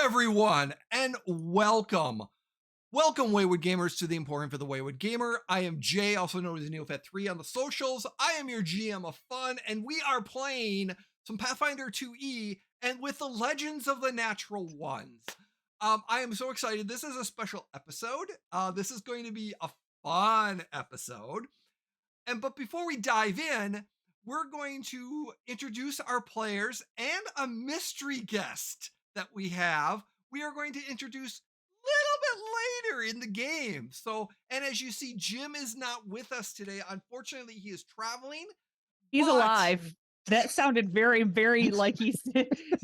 Everyone, and welcome. Welcome, Wayward Gamers, to the Emporium for the Wayward Gamer. I am Jay, also known as Neofet3 on the socials. I am your GM of fun, and we are playing some Pathfinder 2E and with the Legends of the Natural Ones. I am so excited. This is a special episode. This is going to be a fun episode. But before we dive in, we're going to introduce our players and a mystery guest that we have. We are going to introduce a little bit later in the game. So, and as you see, Jim is not with us today. Unfortunately, he is traveling. He's alive. That sounded very, very like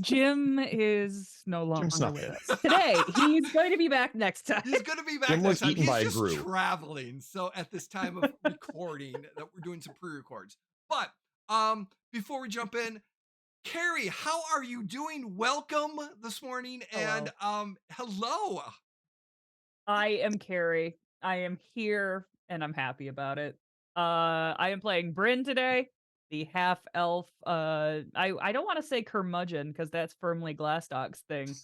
Jim is no longer with us today. He's going to be back next time. He's going to be back Jim next was time. eaten He's by just Gru. traveling. So at this time of recording, that we're doing some pre-records. But before we jump in, Carrie, how are you doing? Welcome this morning. Hello. And hello. I am Carrie. I am here and I'm happy about it. I am playing Brynn today, the half elf. I don't want to say curmudgeon because that's firmly Glastoc's thing,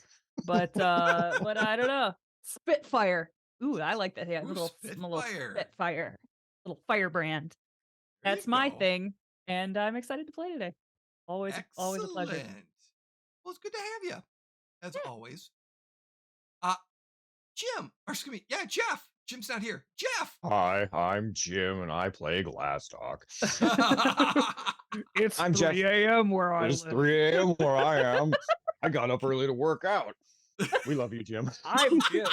but I don't know. Spitfire. Ooh, I like that. Yeah, little Spitfire, little firebrand. That's my thing, and I'm excited to play today. Always a pleasure. Well, it's good to have you, as always. Jim, or excuse me, yeah, Jeff. Jim's not here. Jeff. Hi, I'm Jim, and I play Glastoc. I'm 3 a.m. where I live. It's 3 a.m. where I am. I got up early to work out. We love you, Jim. I'm Jim.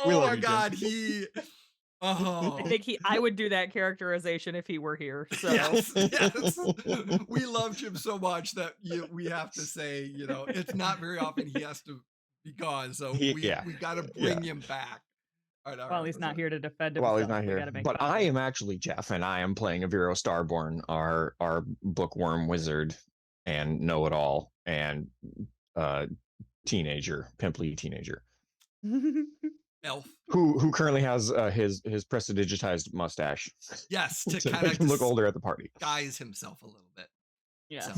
Oh my God, Jim. I think I would do that characterization if he were here. So yes. We love Jim so much that we have to say, it's not very often he has to be gone. So we got to bring him back. Well, he's not here to defend himself. Well, he's not here. But I am actually Jeff, and I am playing Aviro Starborn, our bookworm wizard and know-it-all and pimply teenager. Elf who currently has his prestidigitized mustache. Yes, to make him look older at the party. Guise himself a little bit. Yes. So.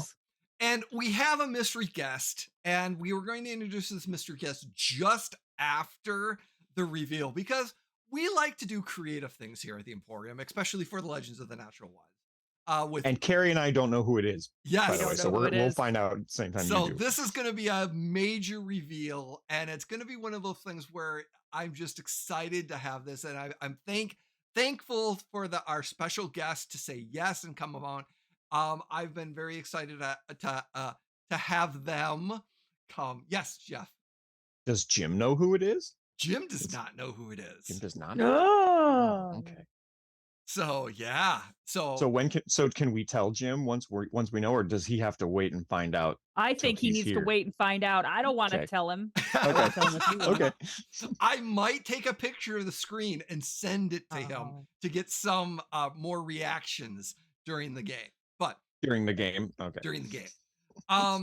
And we have a mystery guest, and we were going to introduce this mystery guest just after the reveal because we like to do creative things here at the Emporium, especially for the Legends of the Natural Ones. And Carrie and I don't know who it is. Yes, by the way, so we'll find out at the same time. So this is going to be a major reveal, and it's going to be one of those things where I'm just excited to have this, and I'm thankful for our special guest to say yes and come on. I've been very excited to have them come. Yes, Jeff. Does Jim know who it is? Jim does not know who it is. Jim does not. No. Okay. So yeah. So can we tell Jim once we know, or does he have to wait and find out? I think he needs to wait and find out. I don't want to tell him. Okay. I might take a picture of the screen and send it to him to get some more reactions during the game. But during the game, okay. During the game.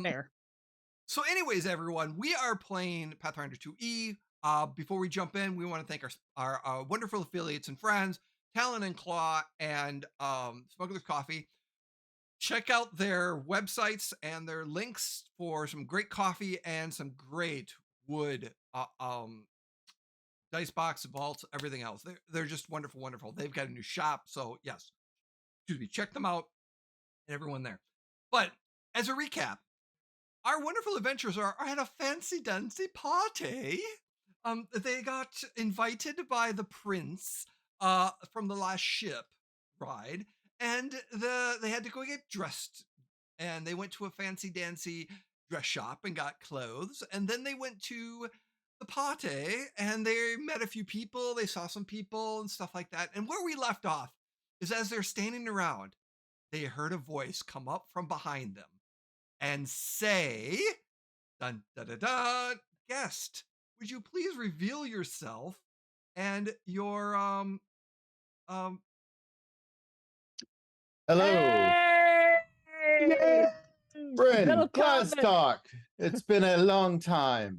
Fair. So, anyways, everyone, we are playing Pathfinder 2E. Before we jump in, we want to thank our wonderful affiliates and friends, Talon and Claw and Smuggler's Coffee. Check out their websites and their links for some great coffee and some great wood dice box, vaults, everything else. They're just wonderful, wonderful. They've got a new shop, so yes, check them out and everyone there. But as a recap, our wonderful adventurers are at a fancy dancy party. They got invited by the prince from the last ship ride, and they had to go get dressed, and they went to a fancy dancy dress shop and got clothes, and then they went to the party and they met a few people. They saw some people and stuff like that. And where we left off is as they're standing around, they heard a voice come up from behind them and say, "Dun da da da, guest, would you please reveal yourself and your um Hello. Hey! Yay! Brynn, Welcome. Glastoc. It's been a long time.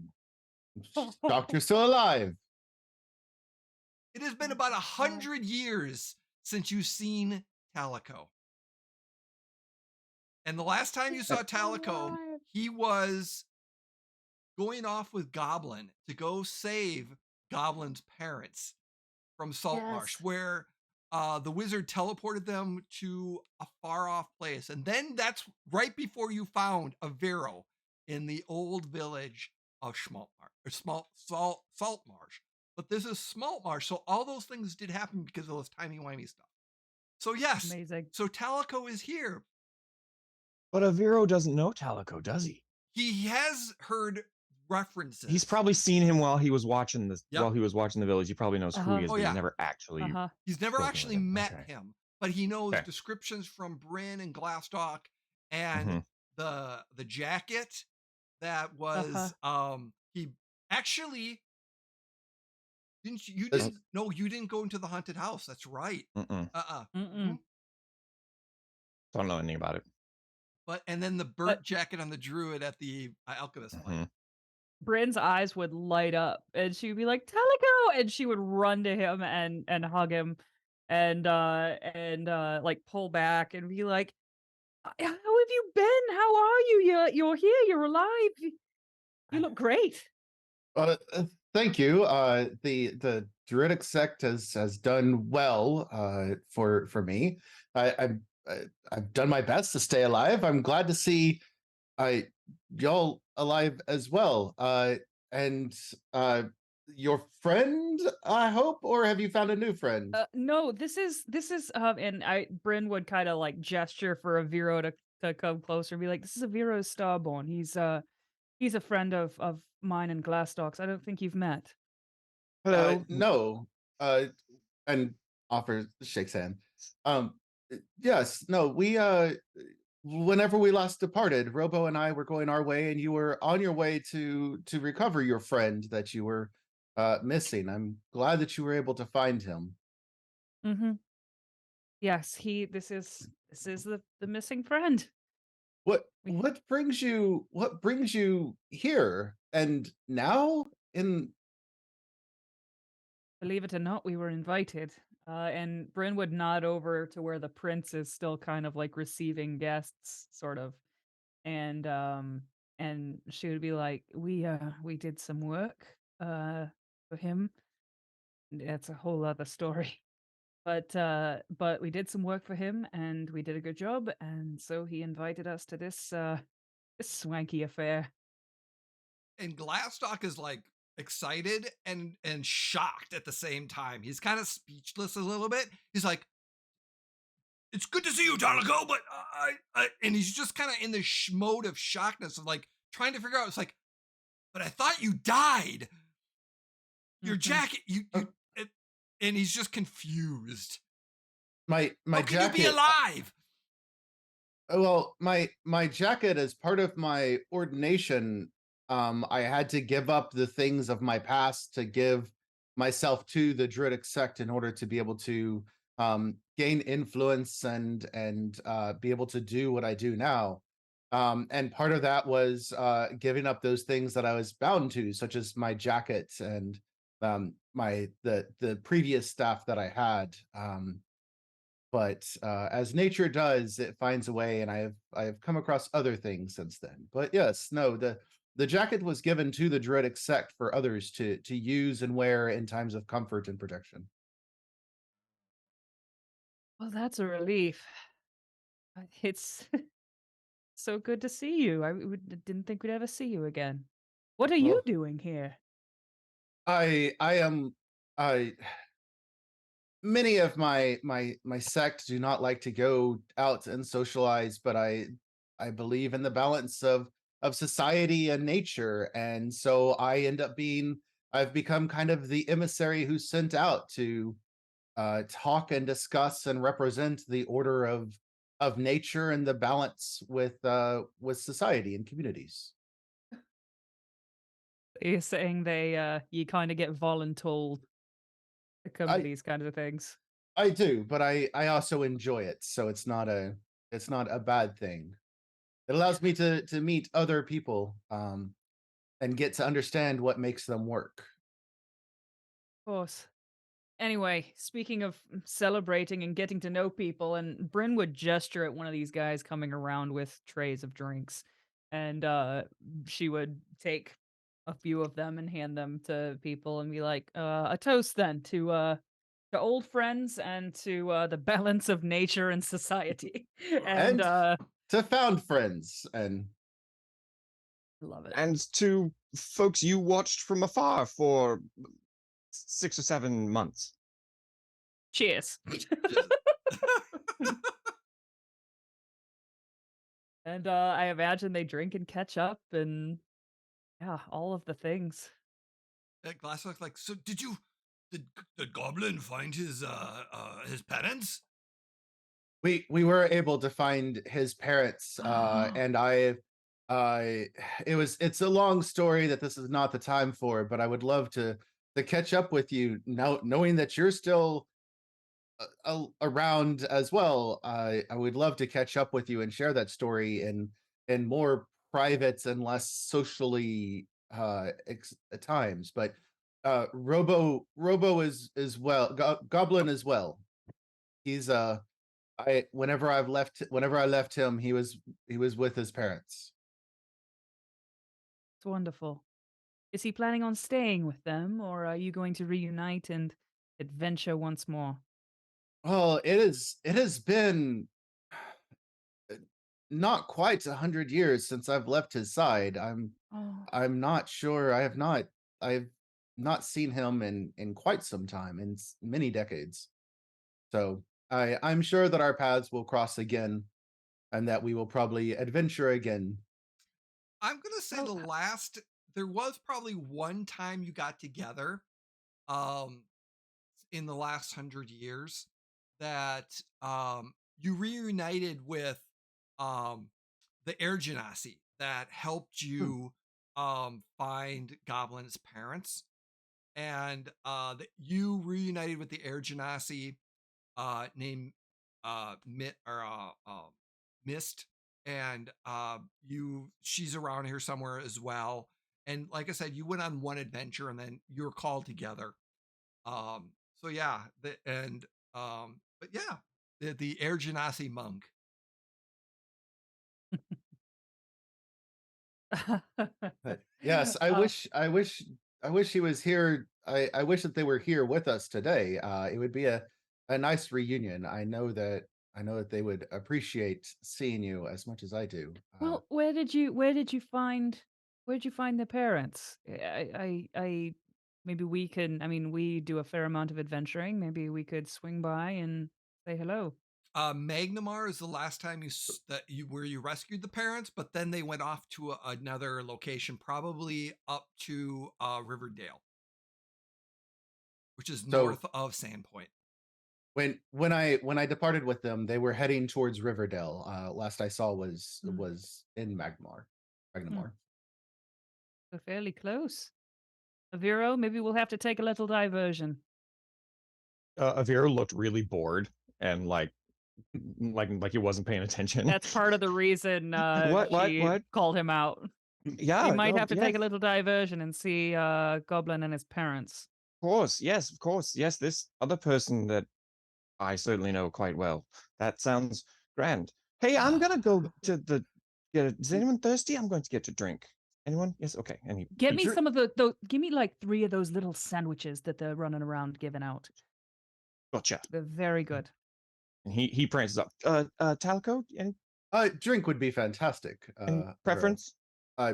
Doctor's still alive. It has been about 100 years since you've seen Talico. And the last time you saw Talico, he was going off with Goblin to go save Goblin's parents from Saltmarsh, Yes. where the wizard teleported them to a far off place. And then that's right before you found Aviro in the old village of Saltmarsh. But this is Saltmarsh, so all those things did happen because of those timey-wimey stuff. So yes, Amazing. so Talico is here. But Aviro doesn't know Talico, does he? He has heard references. He's probably seen him while he was watching the Yep. while he was watching the village. He probably knows who he is, Oh, but yeah. he's never actually. He's never spoken with actually him. met Okay. him, but he knows Okay. descriptions from Brynn and Glastoc and the jacket that was he actually didn't you This- didn't no you didn't go into the haunted house. That's right. Mm-mm. Don't know anything about it. But and then the burnt jacket on the druid at the alchemist fight. Bryn's eyes would light up, and she would be like, "Talico!" and she would run to him and hug him, and like pull back and be like, "How have you been? How are you? You're here. You're alive. You look great." Thank you. The Druidic sect has done well for me. I've done my best to stay alive. I'm glad to see y'all alive as well. And your friend, I hope, or have you found a new friend? No, this is and Bryn would kind of like gesture for Aviro to come closer and be like, "This is Aviro's Starborn. He's a friend of mine and Glastoc's. I don't think you've met." Hello. No. And shakes hand. Yes, no, we whenever we last departed, Robo and I were going our way, and you were on your way to recover your friend that you were missing. I'm glad that you were able to find him. Mm-hmm. Yes, this is the missing friend. What brings you here and now in? Believe it or not, we were invited. And Bryn would nod over to where the prince is still kind of like receiving guests, sort of. And she would be like, we did some work for him. That's a whole other story. But we did some work for him and we did a good job, and so he invited us to this swanky affair. And Glastoc is like excited and shocked at the same time. He's kind of speechless a little bit. He's like, "It's good to see you, Talico," but and he's just kind of in the mode of shockness of like trying to figure out. It's like, "But I thought you died. Your jacket, and he's just confused. My How can jacket. you be alive? Well, my jacket, as part of my ordination, I had to give up the things of my past to give myself to the Druidic sect in order to be able to gain influence and be able to do what I do now. And part of that was giving up those things that I was bound to, such as my jacket and the previous staff that I had. But as nature does, it finds a way, and I have come across other things since then. But yes, no, the jacket was given to the Druidic sect for others to use and wear in times of comfort and protection. Well, that's a relief. It's so good to see you. Didn't think we'd ever see you again. What are you Well, doing here? I am I many of my sect do not like to go out and socialize, but I believe in the balance of society and nature, and so I've become kind of the emissary who's sent out to talk and discuss and represent the order of nature and the balance with society and communities. You're saying you kind of get voluntold to come to I these kind of things. I do, but I also enjoy it, so it's not a bad thing. It allows me to meet other people and get to understand what makes them work. Of course. Anyway, speaking of celebrating and getting to know people, and Bryn would gesture at one of these guys coming around with trays of drinks, and she would take a few of them and hand them to people and be like, "A toast then to old friends and to the balance of nature and society." And And to found friends and love it. And to folks you watched from afar for 6 or 7 months. Cheers. Just- And I imagine they drink and catch up and yeah, all of the things. Glastoc like, so did the goblin find his parents? we were able to find his parents and it's a long story that this is not the time for, but I would love to catch up with you now, knowing that you're still around as well. I would love to catch up with you and share that story in more private and less socially at times. But Robo is well, Goblin as well. He's whenever I left him, he was with his parents. It's wonderful. Is he planning on staying with them, or are you going to reunite and adventure once more? Well, it has been uh, not quite 100 years since I've left his side. Oh, I'm not sure. I've not seen him in quite some time, in many decades. So I'm sure that our paths will cross again, and that we will probably adventure again. I'm gonna say well, there was probably one time you got together, um, in the last 100 years that you reunited with um the air genasi that helped Hmm. you find Goblin's parents, and that you reunited with the air genasi named Mist, and she's around here somewhere as well. And like I said, you went on one adventure and then you were called together. Um, so yeah, but yeah, the Air Genasi monk. But yes, uh, I wish he was here. I wish that they were here with us today. It would be a nice reunion. I know that they would appreciate seeing you as much as I do. well, where did you find their parents? Maybe we can. I mean, we do a fair amount of adventuring. Maybe we could swing by and say hello. Magnamar is the last time where you rescued the parents, but then they went off to another location, probably up to Riverdale, which is So north of Sandpoint. when I departed with them, they were heading towards Riverdale. Last I saw Mm, was in Magmar. mm, Magnamar. so fairly close. Aviro, maybe we'll have to take a little diversion. Avira looked really bored and like he wasn't paying attention. That's part of the reason she What? called him out. Yeah, We might no, have to yes, take a little diversion and see Goblin and his parents. of course, yes, of course, yes. This other person that I certainly know quite well. That sounds grand. Hey, I'm gonna go to the. Is anyone thirsty? I'm going to get a drink. Anyone? Yes. Okay. And Get me Dr- some of give me like 3 of those little sandwiches that they're running around giving out. gotcha. They're very good. And he prances up. Talco? Drink would be fantastic. Any Avero. preference? Uh,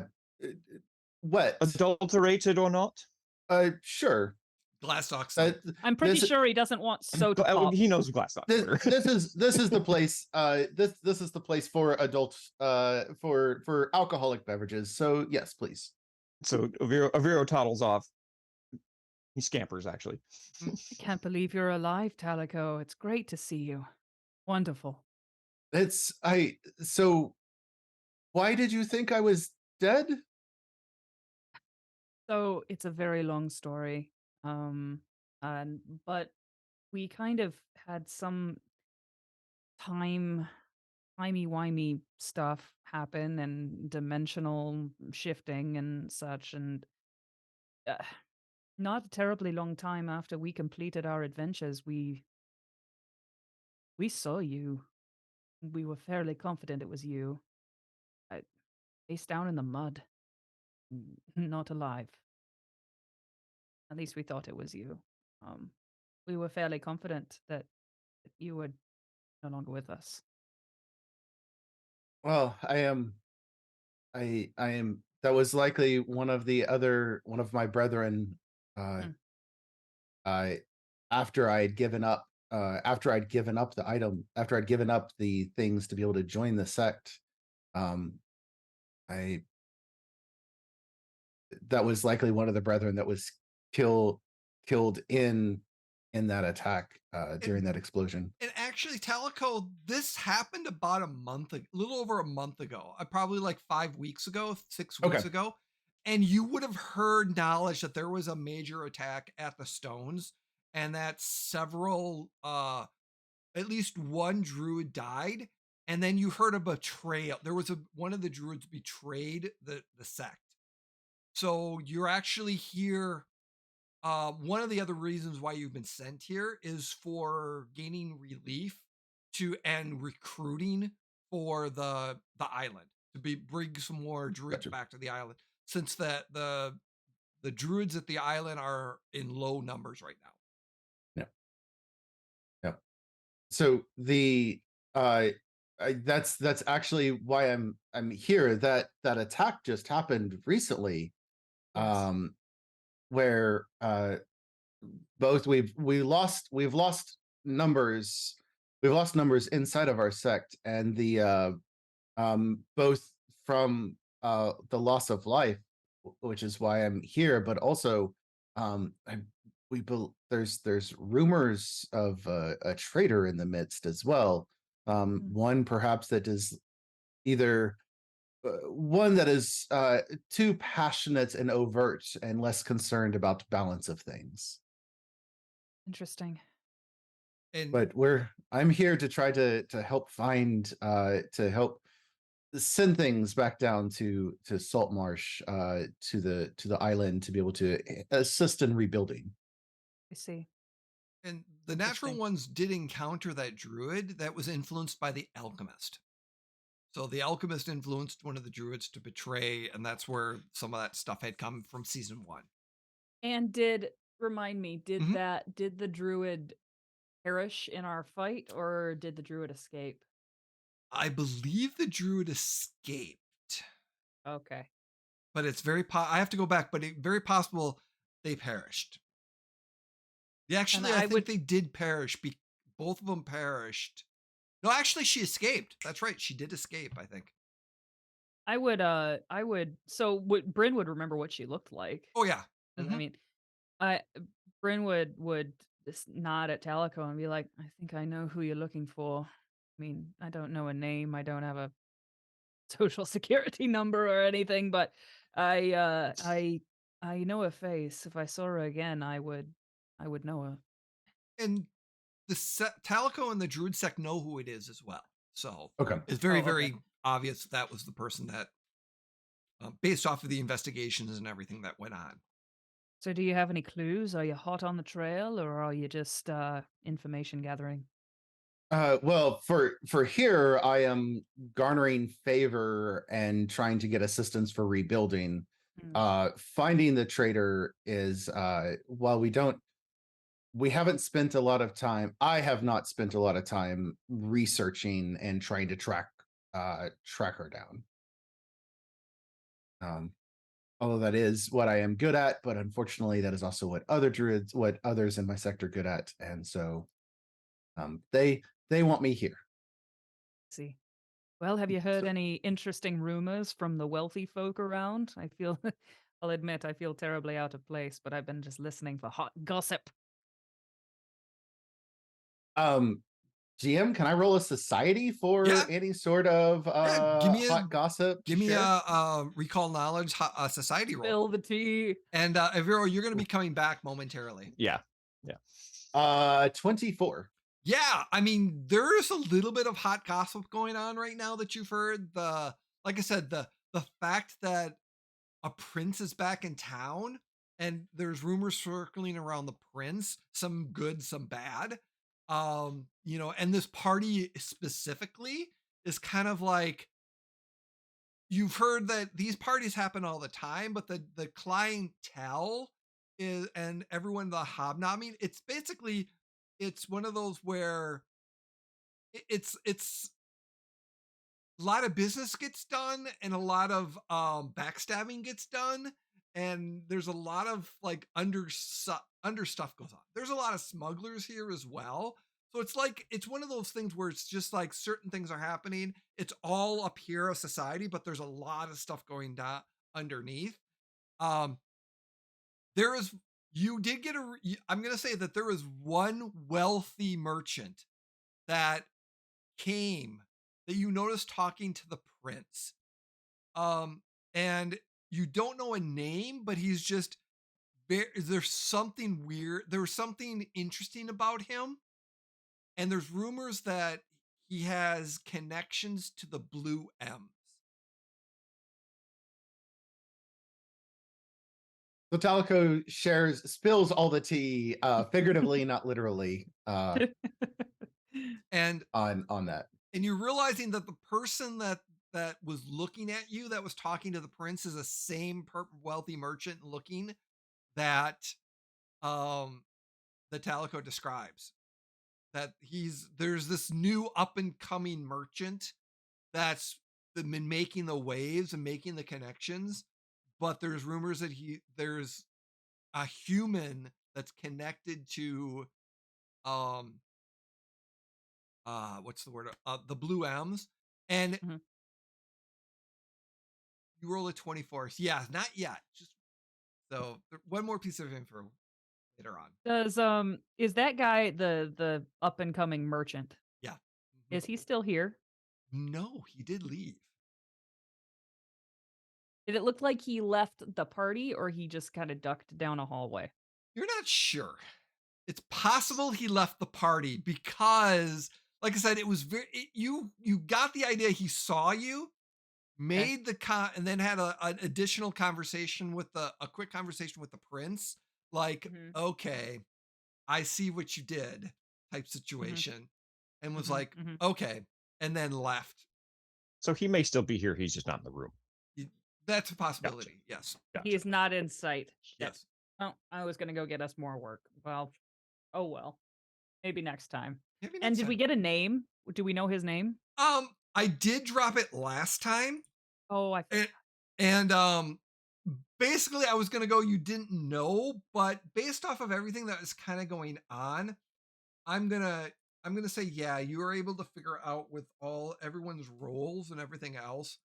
wet. Adulterated or not? Sure. Glastoc. That I'm pretty this sure he doesn't want soda pop. He knows Glastoc. this is the place. This is the place for adults. For alcoholic beverages. So yes, please. So Aviro toddles off. He scampers, actually. I can't believe you're alive, Talico. It's great to see you. Wonderful. So why did you think I was dead? So it's a very long story. But we kind of had some timey-wimey stuff happen and dimensional shifting and such, and uh, not a terribly long time after we completed our adventures, we saw you. We were fairly confident it was you. Face down in the mud. Not alive. At least we thought it was you. We were fairly confident that you were no longer with us. Well, I am. That was likely one of my brethren. Hmm. I after I'd given up. After I'd given up the item. After I'd given up the things to be able to join the sect. That was likely one of the brethren that was killed in that attack during that explosion. And actually, Talico, this happened about a little over a month ago. Probably like 5 weeks ago, 6 weeks Okay. ago. And you would have heard knowledge that there was a major attack at the Stones and that several, at least one druid died. And then you heard a betrayal. There was one of the druids betrayed the sect. So you're actually here. One of the other reasons why you've been sent here is for gaining relief and recruiting for the island to bring some more druids Gotcha. back to the island, since that the druids at the island are in low numbers right now. Yeah. So that's actually why I'm here. That attack just happened recently. Yes. Where both we've lost numbers. We've lost numbers inside of our sect, and the both from the loss of life, which is why I'm here, but also there's rumors of a traitor in the midst as well. One perhaps that is either one that is too passionate and overt and less concerned about the balance of things. Interesting. And I'm here to try to help to help send things back down to Saltmarsh, to the island, to be able to assist in rebuilding. I see. And the natural Interesting. ones did encounter that druid that was influenced by the alchemist. So the alchemist influenced one of the druids to betray, and that's where some of that stuff had come from season 1. And remind me, did the druid perish in our fight, or did the druid escape? I believe the druid escaped, Okay. but it's I have to go back, but it's very possible they perished. Yeah, actually, I think they did perish. Both of them perished. No, actually, she escaped. That's right. She did escape, I think. I would so Brynn would remember what she looked like. Oh, yeah. I mean, Brynn would just nod at Talico and be like, I think I know who you're looking for. I mean, I don't know a name, I don't have a social security number or anything, but I know her face. If I saw her again, I would know her. And the Talico and the druid sect know who it is as well. So Okay. it's very obvious that was the person that, based off of the investigations and everything that went on. So do you have any clues? Are you hot on the trail, or are you just information gathering? Well, for here, I am garnering favor and trying to get assistance for rebuilding. Finding the traitor is while we haven't spent a lot of time. I have not spent a lot of time researching and trying to track her down. Although that is what I am good at, but unfortunately that is also what others in my sector are good at. And so they want me here. See. Well, have you heard any interesting rumors from the wealthy folk around? I feel, I'll admit, I feel terribly out of place, but I've been just listening for hot gossip. GM, can I roll a society for Yeah. any sort of give me hot gossip? Give me Sure. a recall knowledge society roll. Spill the tea. And Aviro, you're going to be coming back momentarily. Yeah. 24. Yeah, I mean, there's a little bit of hot gossip going on right now that you've heard. Like I said, the fact that a prince is back in town, and there's rumors circling around the prince, some good, some bad. And this party specifically is kind of like, you've heard that these parties happen all the time, but the clientele is, and everyone, the hobnobbing, it's basically, it's one of those where it's a lot of business gets done and a lot of backstabbing gets done, and there's a lot of like under stuff goes on. There's a lot of smugglers here as well. So it's like, it's one of those things where it's just like certain things are happening. It's all up here of society, but there's a lot of stuff going down underneath. There is, you did get I'm going to say that there is one wealthy merchant that came that you noticed talking to the prince. And you don't know a name, but he's just, there's something weird. There's something interesting about him. And there's rumors that he has connections to the Blue M's. So Talico spills all the tea, figuratively, not literally, and on that. And you're realizing that the person that was looking at you, that was talking to the prince, is the same wealthy merchant looking that the Talico describes. That there's this new up and coming merchant that's been making the waves and making the connections, but there's rumors that there's a human that's connected to what's the word? The Blue M's. And you roll a 24. Yeah, not yet. Just so one more piece of info later on. Does is that guy the up and coming merchant? Yeah. Is he still here? No, he did leave. Did it look like he left the party, or he just kind of ducked down a hallway? You're not sure. It's possible he left the party because, like I said, it was you got the idea he saw you, made and then had an additional conversation with a quick conversation with the prince. Like, okay, I see what you did type situation, and was like, okay, and then left. So he may still be here. He's just not in the room. That's a possibility. Gotcha. Yes. Gotcha. He is not in sight. Yes. Oh, I was going to go get us more work. Well, oh well. Maybe next time. Maybe And did we get a name? Do we know his name? I did drop it last time. Oh, I think. And basically I was going to go, you didn't know, but based off of everything that was kind of going on, I'm going to say, yeah, you were able to figure out with everyone's roles and everything else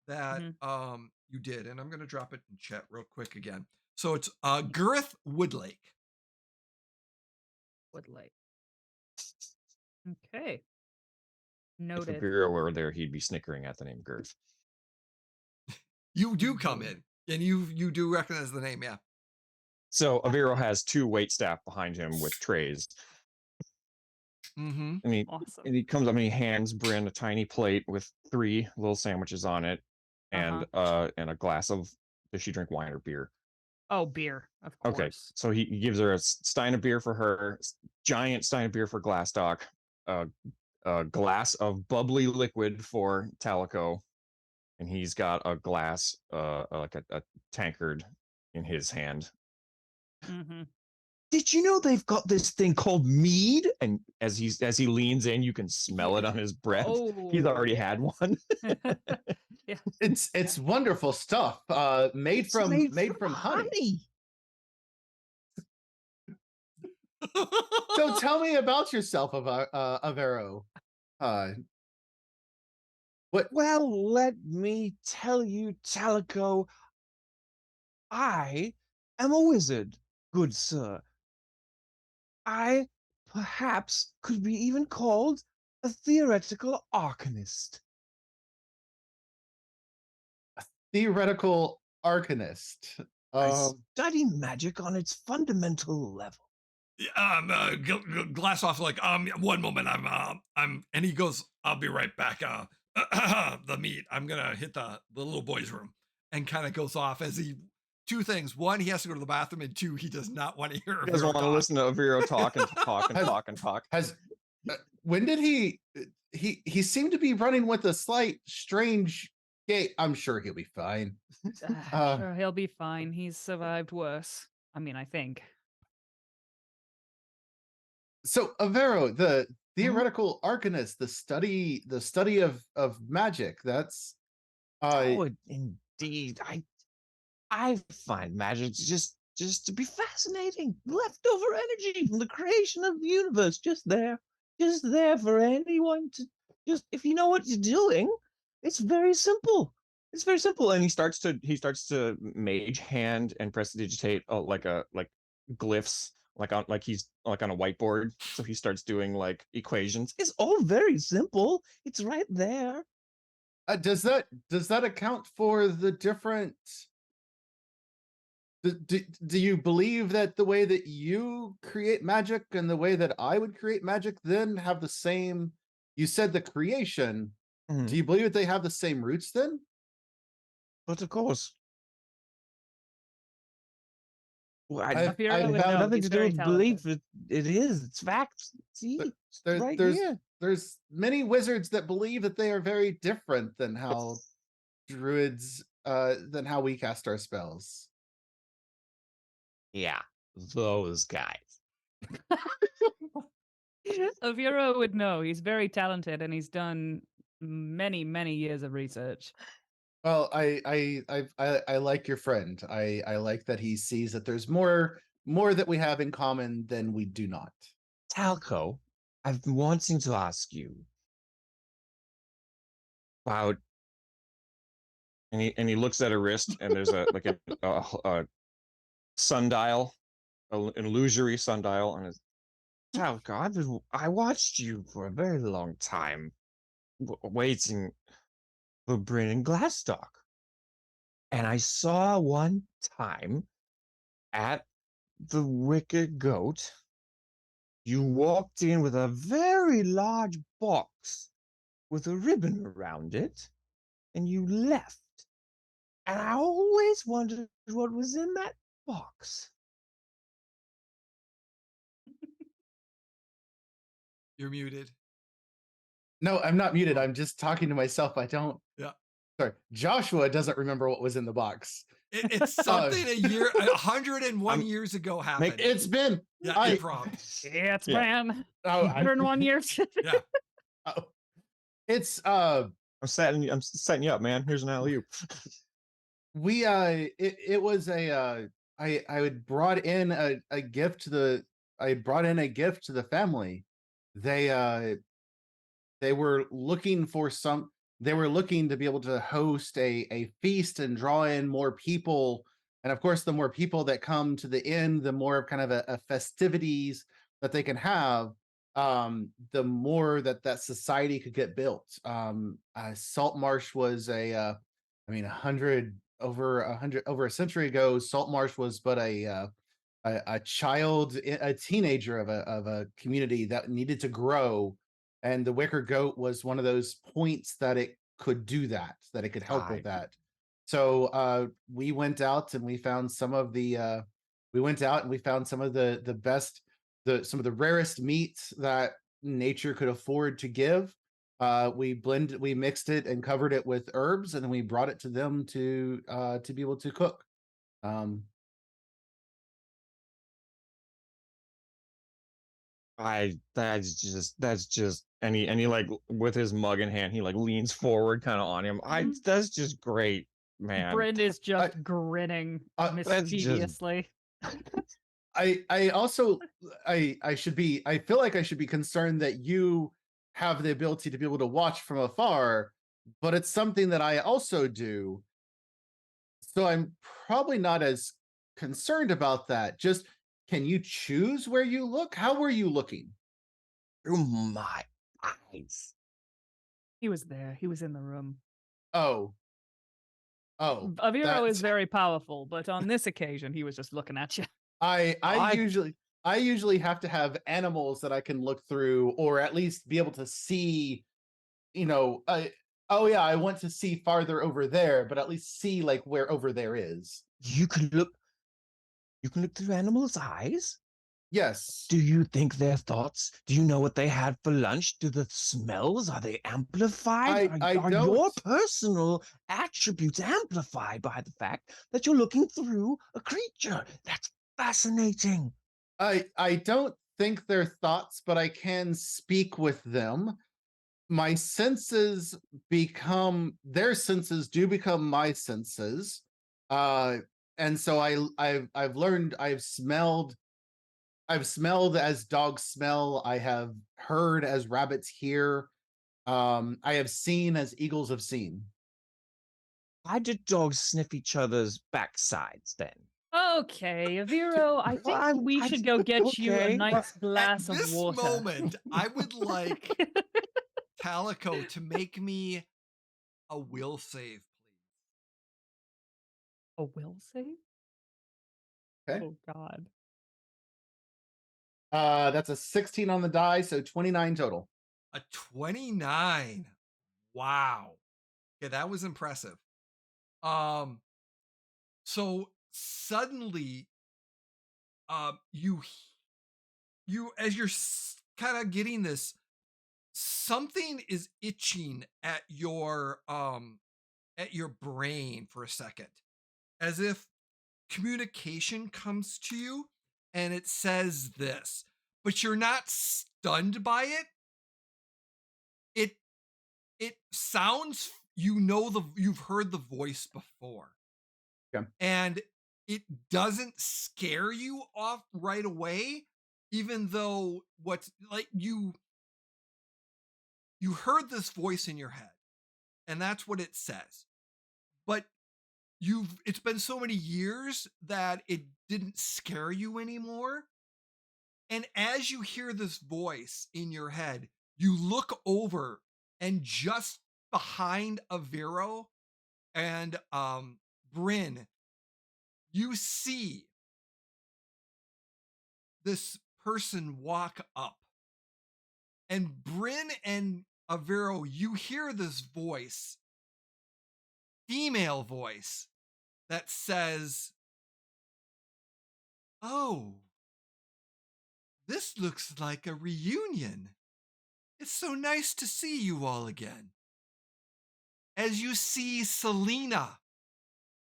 that you did. And I'm going to drop it in chat real quick again. So it's Gareth Woodlake. Woodlake. Okay. If Noted. Aviro were there, he'd be snickering at the name Girth. You do come in, and you do recognize the name, yeah. So Aviro has 2 waitstaff behind him with trays. Mm-hmm. And Awesome. he comes up and he hands Brynn a tiny plate with 3 little sandwiches on it, and a glass of, does she drink wine or beer? Oh, beer, of course. Okay, so he gives her a stein of beer for her, giant stein of beer for Glastoc, a glass of bubbly liquid for Talico, and he's got a glass, like a tankard in his hand. Did you know they've got this thing called mead? And as he leans in, you can smell it on his breath. Oh. He's already had one. It's wonderful stuff. Made It's from made from honey. So tell me about yourself, Avero. What? Well, let me tell you, Talico, I am a wizard, good sir. I perhaps could be even called a theoretical arcanist. Theoretical arcanist. I study magic on its fundamental level. Glastoc like, one moment, I'm, and he goes, I'll be right back. The meat, I'm gonna hit the little boy's room, and kind of goes off as he, two things. One, he has to go to the bathroom, and two, he does not want to hear. He doesn't want to listen to Aviro talk and talk and Has- talk and talk. When did he seemed to be running with a slight strange gait? I'm sure he'll be fine. Sure, he'll be fine. He's survived worse. I mean, I think. So Avero, the theoretical arcanist, the study of magic. That's Oh, indeed. I find magic just to be fascinating. Leftover energy from the creation of the universe, just there for anyone to just, if you know what you're doing. It's very simple. It's very simple. And he starts to mage hand and prestidigitate like glyphs, he's like on a whiteboard. So he starts doing like equations. It's all very simple. It's right there. does that account for the different? Do you believe that the way that you create magic and the way that I would create magic then have the same? You said the creation. Mhm. Do you believe that they have the same roots then? But of course. Well, Aviro would have know. nothing He's to do very with talented. belief. It is. It's facts. See, it's right here. There's many wizards that believe that they are very different than how druids than how we cast our spells. Yeah, those guys. Aviro would know. He's very talented, and he's done many, many years of research. Well, I like your friend. I like that he sees that there's more that we have in common than we do not. Talco, I've been wanting to ask you about, and he looks at her wrist, and there's a sundial, an illusory sundial on his. Talco, I watched you for a very long time, waiting for Brynn and Glastoc, and I saw one time at the Wicked Goat. You walked in with a very large box with a ribbon around it, and you left. And I always wondered what was in that box. You're muted. No, I'm not muted. I'm just talking to myself. I don't. Yeah. Sorry, Joshua doesn't remember what was in the box. It's something 101 years ago happened. It's been. Yeah, improv. It's been Oh, 101 years. Yeah. It's I'm setting you up, man. Here's an alley-oop. we it was a I had brought in a gift to the family. They were looking for they were looking to be able to host a feast and draw in more people. And of course, the more people that come to the inn, the more kind of a festivities that they can have, the more that society could get built. Saltmarsh was over a century ago, Saltmarsh was but a child, a teenager of a community that needed to grow. And the Wicker Goat was one of those points that it could do that it could help with that. So we went out and we found some of the best, some of the rarest meats that nature could afford to give. We mixed it and covered it with herbs, and then we brought it to them to be able to cook. That's just And he like with his mug in hand, he like leans forward kind of on him. That's just great, man. Brynn is just grinning That's just mischievously. I also I feel like I should be concerned that you have the ability to be able to watch from afar, but it's something that I also do. So I'm probably not as concerned about that. Just can you choose where you look? How were you looking? through my eyes. He was there. He was in the room. Oh. Aviro that's- is very powerful, but on this occasion, he was just looking at you. I usually have to have animals that I can look through, or at least be able to see, oh yeah, I want to see farther over there, but at least see like where over there is. You can look through animals' eyes? Yes. Do you think their thoughts? Do you know what they had for lunch? Do the smells, are they amplified? I are don't- your personal attributes amplified by the fact that you're looking through a creature? That's fascinating. I don't think they're thoughts, but I can speak with them. My senses become their senses do become my senses. And so I've learned, I've smelled as dogs smell, I have heard as rabbits hear. I have seen as eagles have seen. Why did dogs sniff each other's backsides then? Okay, Aviro, I think we should go get you a okay. nice glass At of this water. moment, I would like Calico to make me a will save, please. A will save? Okay. Oh God. That's a 16 on the die, so 29 total. A 29. Wow. Yeah, that was impressive. So suddenly, you as you're kind of getting this, something is itching at your brain for a second, as if communication comes to you and it says this, but you're not stunned by it. It sounds, you've heard the voice before. Okay. And it doesn't scare you off right away, even though what's like you heard this voice in your head, and that's what it says. But it's been so many years that it didn't scare you anymore. And as you hear this voice in your head, you look over, and just behind Aviro and Brynn, you see this person walk up. And Brynn and Aviro, you hear this voice, female voice, that says, "Oh, this looks like a reunion. It's so nice to see you all again." As you see Selena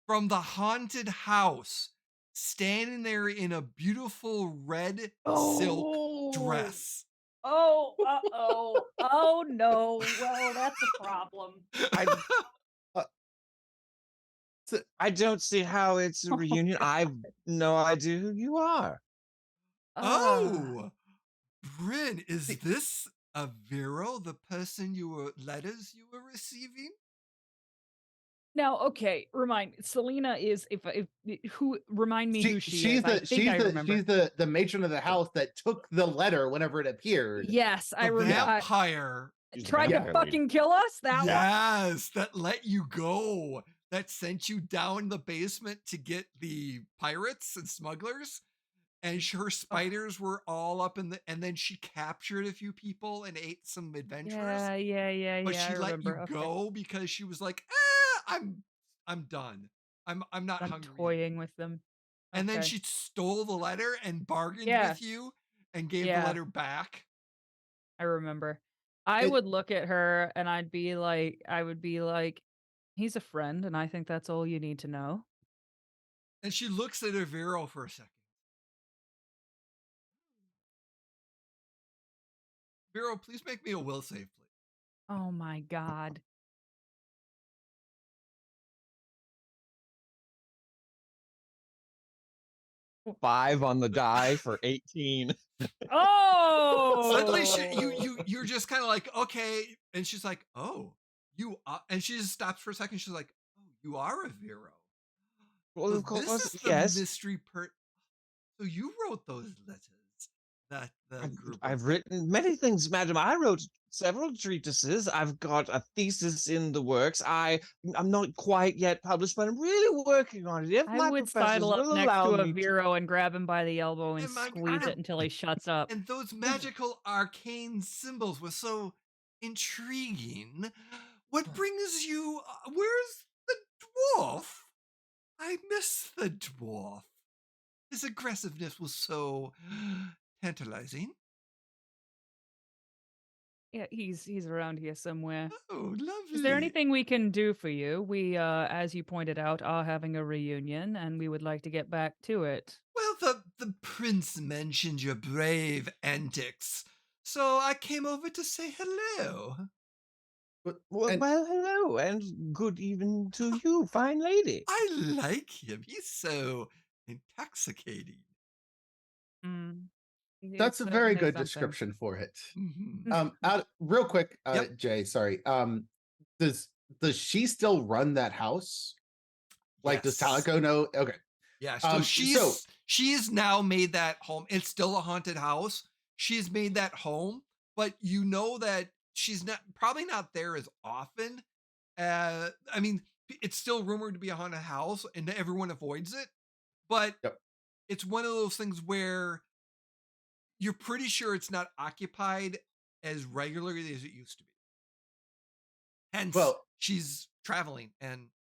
from the haunted house standing there in a beautiful red silk dress. Oh, uh-oh. Oh, no. Well, that's a problem. I don't see how it's a reunion. I've no idea who you are. Oh, Brynn, is this Aviro, the person letters you were receiving? Now, okay, Selena is remind me who she is. I think I remember. She's the matron of the house that took the letter whenever it appeared. Yes, I The remember. vampire. Tried to fucking kill us? That one? Yes, that let you go. That sent you down the basement to get the pirates and smugglers. And her spiders were all up in and then she captured a few people and ate some adventurers. Yeah. But she I let you remember. go because she was like, I'm done. I'm not I'm hungry. toying with them. And then Okay. she stole the letter and bargained with you and gave the letter back. I remember. I would look at her and I would be like, he's a friend, and I think that's all you need to know. And she looks at Aviro for a second. Vero, please make me a will save, please. Oh my god. Five on the die for 18. Suddenly, Oh! you're just kind of like, okay, and she's like, oh, you are, and she just stops for a second. She's like, oh, you are a Vero. Well, So of this course, is the yes. mystery So you wrote those letters that the group of I've written many things, madam. I wrote several treatises. I've got a thesis in the works. I'm not quite yet published, but I'm really working on it. If I my would professors sidle up will next allow to a me to. Vero and grab him by the elbow and And my- squeeze it until he shuts up. and those magical arcane symbols were so intriguing. What brings you? Where's the dwarf? I miss the dwarf. His aggressiveness was so tantalizing. Yeah, he's around here somewhere. Oh, lovely. Is there anything we can do for you? We, as you pointed out, are having a reunion, and we would like to get back to it. Well, the prince mentioned your brave antics, so I came over to say hello. Well, And- hello, and good evening to you, fine lady. I like him. He's so intoxicating. Mm. That's a It's very certainly good something. description for it. Mhm. Real quick, Yep. Jay, sorry. Does she still run that house? Like, does Yes. Talico know? Okay. Yeah, so so- she's now made that home. It's still a haunted house. She's made that home, but you know that she's probably not there as often. I mean, it's still rumored to be a haunted house, and everyone avoids it. But Yep. it's one of those things where you're pretty sure it's not occupied as regularly as it used to be. Hence, Well- she's traveling and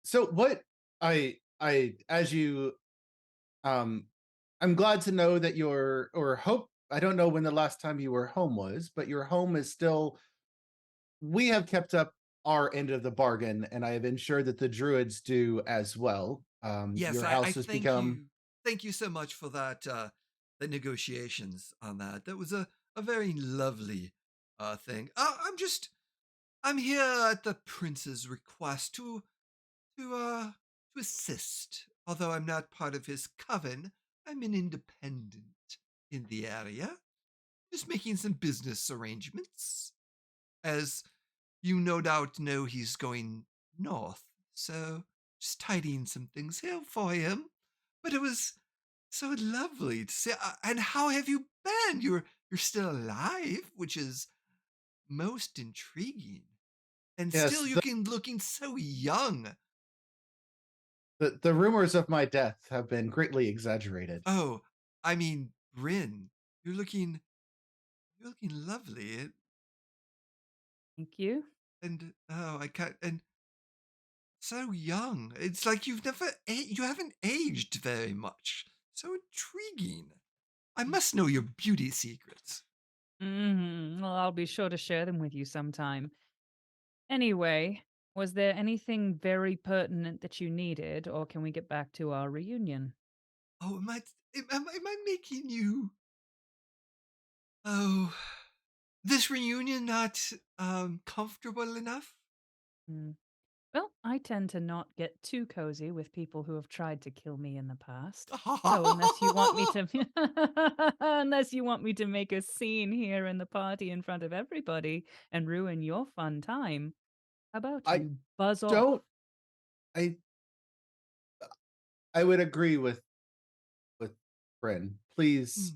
So what as you I'm glad to know that I don't know when the last time you were home was, but your home is still, we have kept up our end of the bargain, and I have ensured that the druids do as well. yes, Your I house has thank become you. Thank you so much for that. The negotiations on that. That was a very lovely thing. I'm here at the prince's request to assist. Although I'm not part of his coven, I'm an independent in the area. Just making some business arrangements. As you no doubt know, he's going north, so just tidying some things here for him. But it was so lovely to see. And how have you been? You're still alive, which is most intriguing. And Yes, still, looking so young. the rumors of my death have been greatly exaggerated. Oh, I mean, Brynn, you're looking lovely. Thank you. And oh, I can't. And so young. It's like you haven't aged very much. So intriguing. I must know your beauty secrets. Well, I'll be sure to share them with you sometime. Anyway, was there anything very pertinent that you needed, or can we get back to our reunion? Oh, am I making you? Oh, this reunion not comfortable enough? Mm. Well, I tend to not get too cozy with people who have tried to kill me in the past. So unless you want me to unless you want me to make a scene here in the party in front of everybody and ruin your fun time, how about I you buzz off? Don't I would agree with Bryn. Please,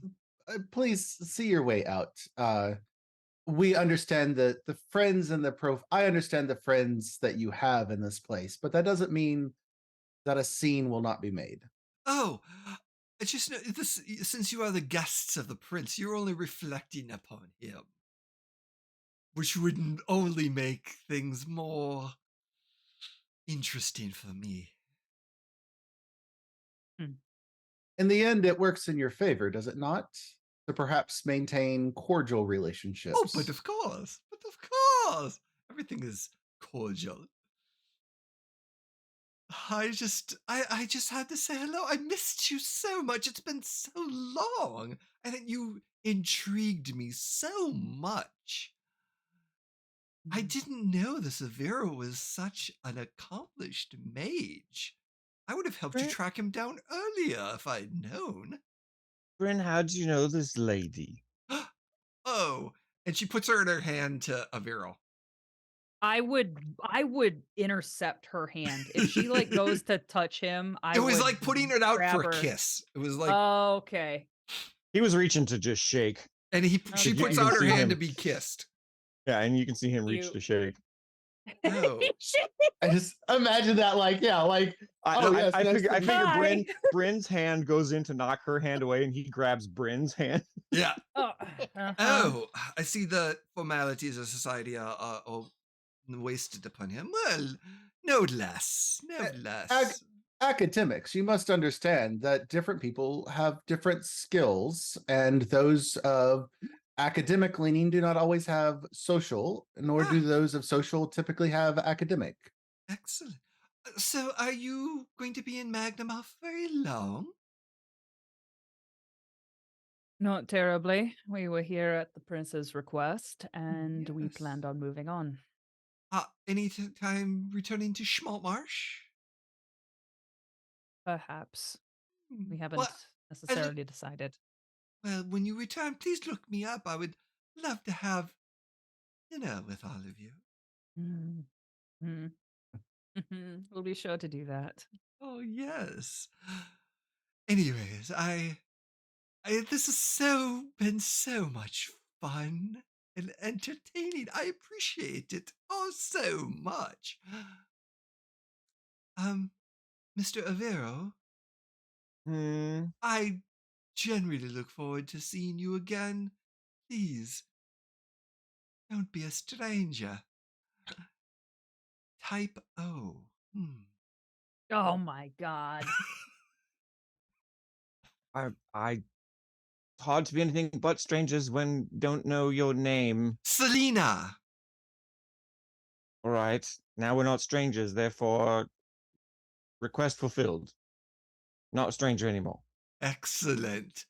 please see your way out. We understand that the friends and I understand the friends that you have in this place, but that doesn't mean that a scene will not be made. Oh, I just know this. Since you are the guests of the prince, you're only reflecting upon him, which would only make things more interesting for me. In the end, it works in your favor, does it not? To perhaps maintain cordial relationships. Oh, but of course, everything is cordial. I just had to say hello. I missed you so much. It's been so long. And you intrigued me so much. I didn't know this Aviro was such an accomplished mage. I would have helped you Brynn, track him down earlier if I'd known. Brynn, how do you know this lady? Oh, and she puts her hand to Aviro. I would intercept her hand. If she like goes to touch him, I It was would like putting it out grab for a her. kiss. It was like, Okay. He was reaching to just shake. and she Okay. puts You can out her see hand him. to be kissed. Yeah, and you can see him reach You- to shake. Oh. I just imagine that, like, yeah, like, oh, yes, I nice figure, to I meet figure Hi. Bryn's hand goes in to knock her hand away, and he grabs Bryn's hand. Yeah. Oh, uh-huh. Oh, I see the formalities of society are wasted upon him. Well, no less. No less. academics. You must understand that different people have different skills, and those of academic leaning do not always have social, nor do those of social typically have academic. Excellent. So, are you going to be in Magnum for very long? Not terribly. We were here at the prince's request, and we Yes. planned on moving on. Any time returning to Schmaltmarsh? Perhaps. We haven't Well, necessarily decided. well, when you return, please look me up. I would love to have dinner with all of you. Mm. Mm. We'll be sure to do that. Oh, yes. Anyways, this has been so much fun and entertaining. I appreciate it so much. Mr. Aviro, I genuinely look forward to seeing you again. Please, don't be a stranger. Type O. Oh my god. I it's hard to be anything but strangers when don't know your name. Selena. All right, now we're not strangers, therefore request fulfilled. Not a stranger anymore. Excellent.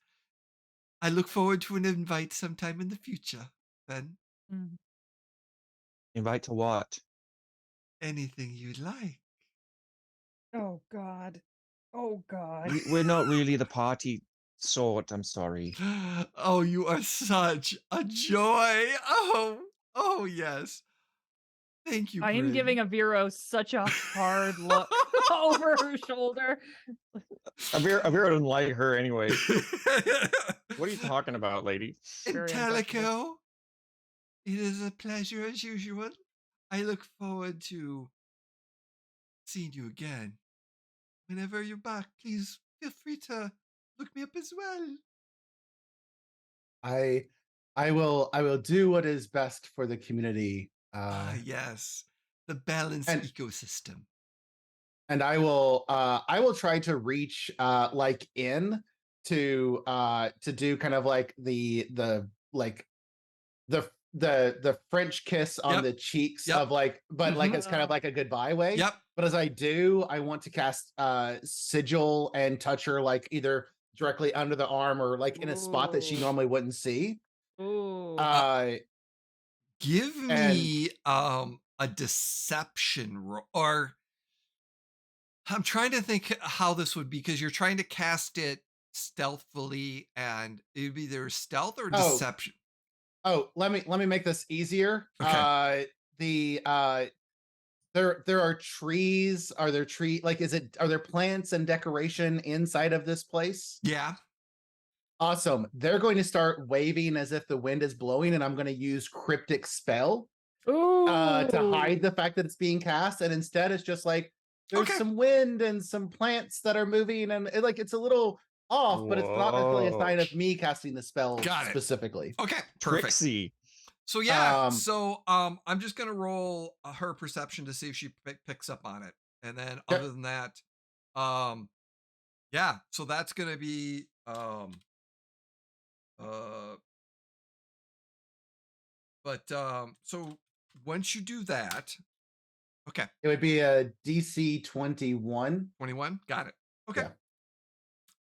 I look forward to an invite sometime in the future, then. Mm. Invite to what? Anything you like. Oh god. Oh god. We're not really the party sort, I'm sorry. Oh, you are such a joy. Oh, yes. Thank you, I am Brynn. giving Aviro such a hard look over her shoulder. Aviro doesn't like her anyway. What are you talking about, lady? Very uncomfortable. Intelico, it is a pleasure as usual. I look forward to seeing you again. Whenever you're back, please feel free to look me up as well. I will do what is best for the community. Yes. The balanced and- ecosystem. And I will try to reach like in to do kind of like the French kiss on Yep. the cheeks Yep. of like, but like Mhm. it's kind of like a goodbye way. Yep. But as I do, I want to cast sigil and touch her like either directly under the arm or like in a spot that she Ooh. normally wouldn't see. Ooh. Give And- me a deception or I'm trying to think how this would be because you're trying to cast it stealthily and it would be either stealth or Oh. deception. Oh, let me make this easier. Okay. There are trees. Are there are there plants and decoration inside of this place? Yeah. Awesome. They're going to start waving as if the wind is blowing, and I'm going to use cryptic spell Ooh. to hide the fact that it's being cast. And instead, it's just like there's Okay. some wind and some plants that are moving, and it's a little off, but it's not necessarily a sign of me casting the spell Got it. specifically. Okay. Perfect. Trixie. So yeah. Um, I'm just gonna roll her perception to see if she picks up on it, and then Okay. other than that, yeah. So that's gonna be so once you do that, Okay. It would be a DC 21. 21. Got it. Okay.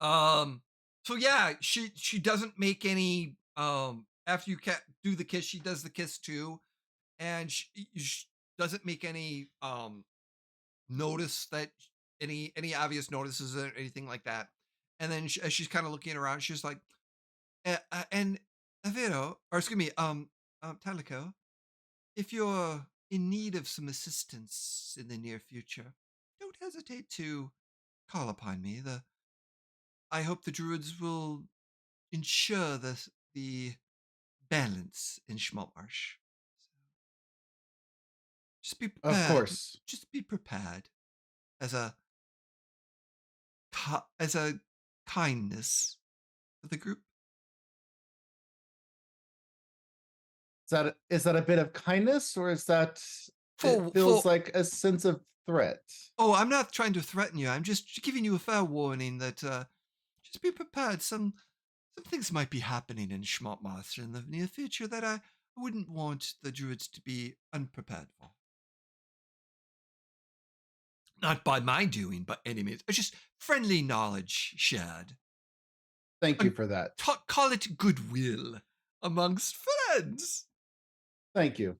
Yeah. So yeah, she doesn't make any after you do the kiss, she does the kiss too, and she doesn't make any notice that any obvious notices or anything like that. And then as she's kind of looking around, she's like, and Aviro, or excuse me, Talico, if you're in need of some assistance in the near future, don't hesitate to call upon me. I hope the druids will ensure the balance in Schmaltmarsh. Just be prepared. Of course. Just be prepared as a kindness for the group. Is that a bit of kindness, or is that it feels like a sense of threat? Oh, I'm not trying to threaten you. I'm just giving you a fair warning that just be prepared. Some things might be happening in Schmaltmarsh in the near future that I wouldn't want the druids to be unprepared for. Not by my doing, but any means. It's just friendly knowledge shared. Thank you for that. Call it goodwill amongst friends. Thank you.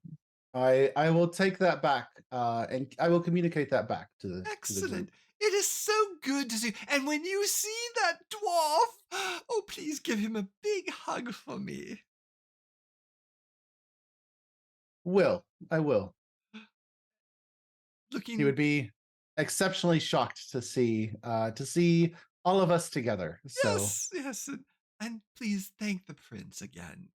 I will take that back, and I will communicate that back to the Excellent. To the group. It is so good to see. And when you see that dwarf, oh, please give him a big hug for me. I will. Looking. He would be exceptionally shocked to see all of us together. So yes, and please thank the prince again.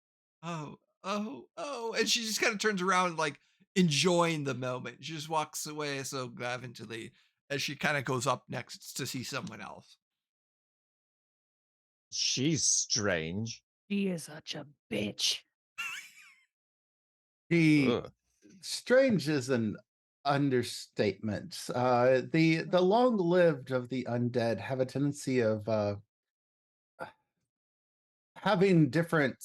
Oh, and she just kind of turns around, like enjoying the moment. She just walks away so gravely as she kind of goes up next to see someone else. She's strange. She is such a bitch. Strange is an understatement. The long-lived of the undead have a tendency of having different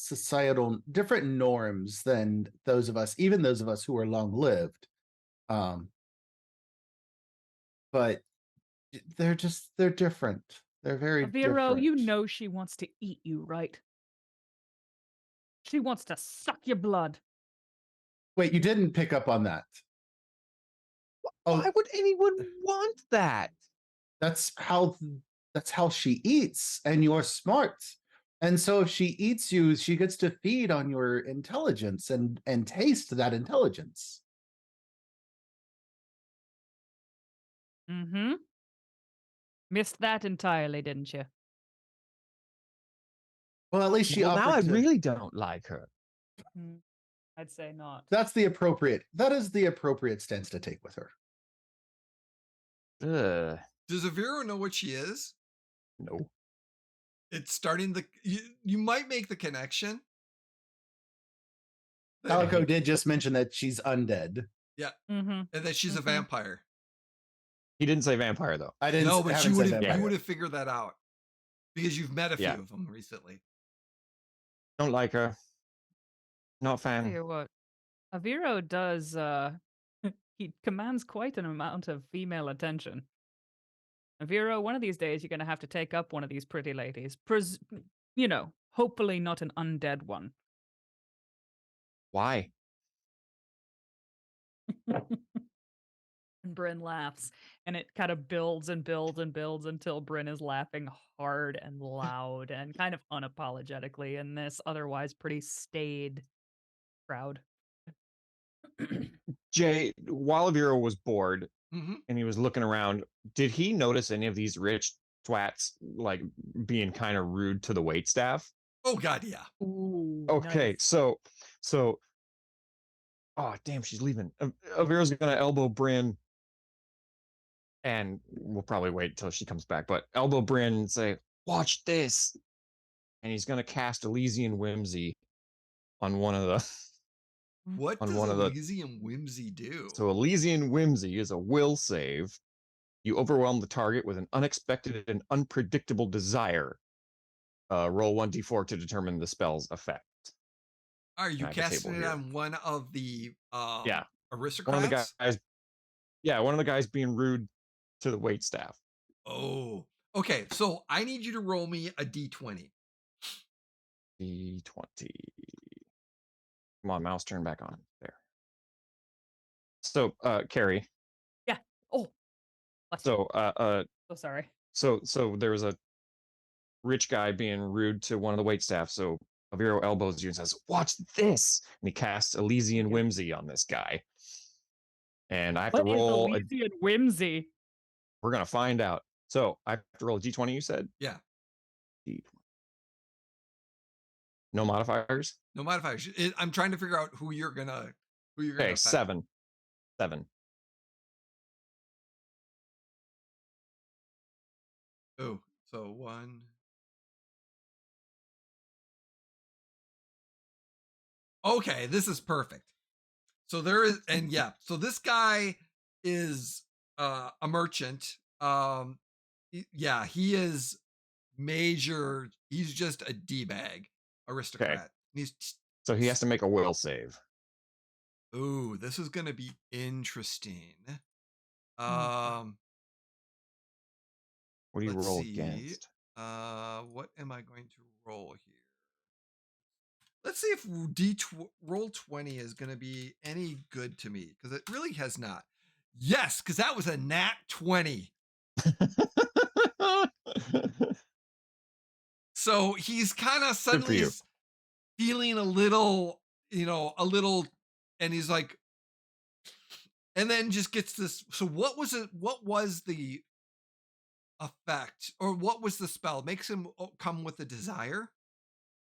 norms than those of us, even those of us who are long-lived. But they're different. They're very Aviro, different. you know she wants to eat you, right? She wants to suck your blood. Wait, you didn't pick up on that. Why would anyone want that? That's how she eats, and you're smart. And so if she eats you, she gets to feed on your intelligence and taste that intelligence. Mm-hmm. Missed that entirely, didn't you? Well, at least she now I offered to. really don't like her. I'd say not. That is the appropriate stance to take with her. Does Aviro know what she is? No. It's starting you might make the connection. Calico did just mention that she's undead. Yeah. Mm-hmm. And that she's a vampire. He didn't say vampire though. I didn't. No, but you would have figured that out because you've met a few Yeah. of them recently. Don't like her. Not a fan. Tell you what, Aviro does. He commands quite an amount of female attention. Aviro, one of these days you're going to have to take up one of these pretty ladies. Hopefully not an undead one. Why? And Brynn laughs, and it kind of builds and builds and builds until Brynn is laughing hard and loud and kind of unapologetically in this otherwise pretty staid crowd. Jay, while Aviro was bored Mm-hmm. and he was looking around, did he notice any of these rich twats like being kind of rude to the waitstaff? Oh God, yeah. Ooh, Okay, nice. so oh damn, she's leaving. Aviro's gonna elbow Brynn, and we'll probably wait until she comes back, but elbow Brynn and say, "Watch this," and he's gonna cast Elysian Whimsy on one of the. What does Elysian Whimsy do? So Elysian Whimsy is a will save. You overwhelm the target with an unexpected and unpredictable desire. Roll 1d4 to determine the spell's effect. Are you casting it on one of the yeah. aristocrats? One of the guys. Yeah, one of the guys being rude to the wait staff. Oh, okay. So I need you to roll me a d20. D20. Come on, mouse, turn back on. There. So, Carrie. Yeah. Oh. What? So, So sorry. so there was a rich guy being rude to one of the waitstaff. So Aviro elbows you and says, "Watch this!" And he casts Elysian Okay. Whimsy on this guy. And I have What to is roll. Elysian Whimsy? We're gonna find out. So I have to roll a d20. You said? Yeah. D20. No modifiers. No modifiers. I'm trying to figure out who you're gonna Okay, affect. 7. Oh, so 1. Okay, this is perfect. So there is, and yeah, so this guy is a merchant. Yeah, he is major. He's just a d-bag aristocrat. Okay. He's So he has to make a will save. ooh, this is gonna be interesting. What do you Let's roll see. against? What am I going to roll here? Let's see if roll 20 is going to be any good to me, because it really has not. Yes, because that was a nat 20. So he's kind of suddenly feeling a little, and he's like, and then just gets this. So what was it? What was the effect, or what was the spell? Makes him come with a desire.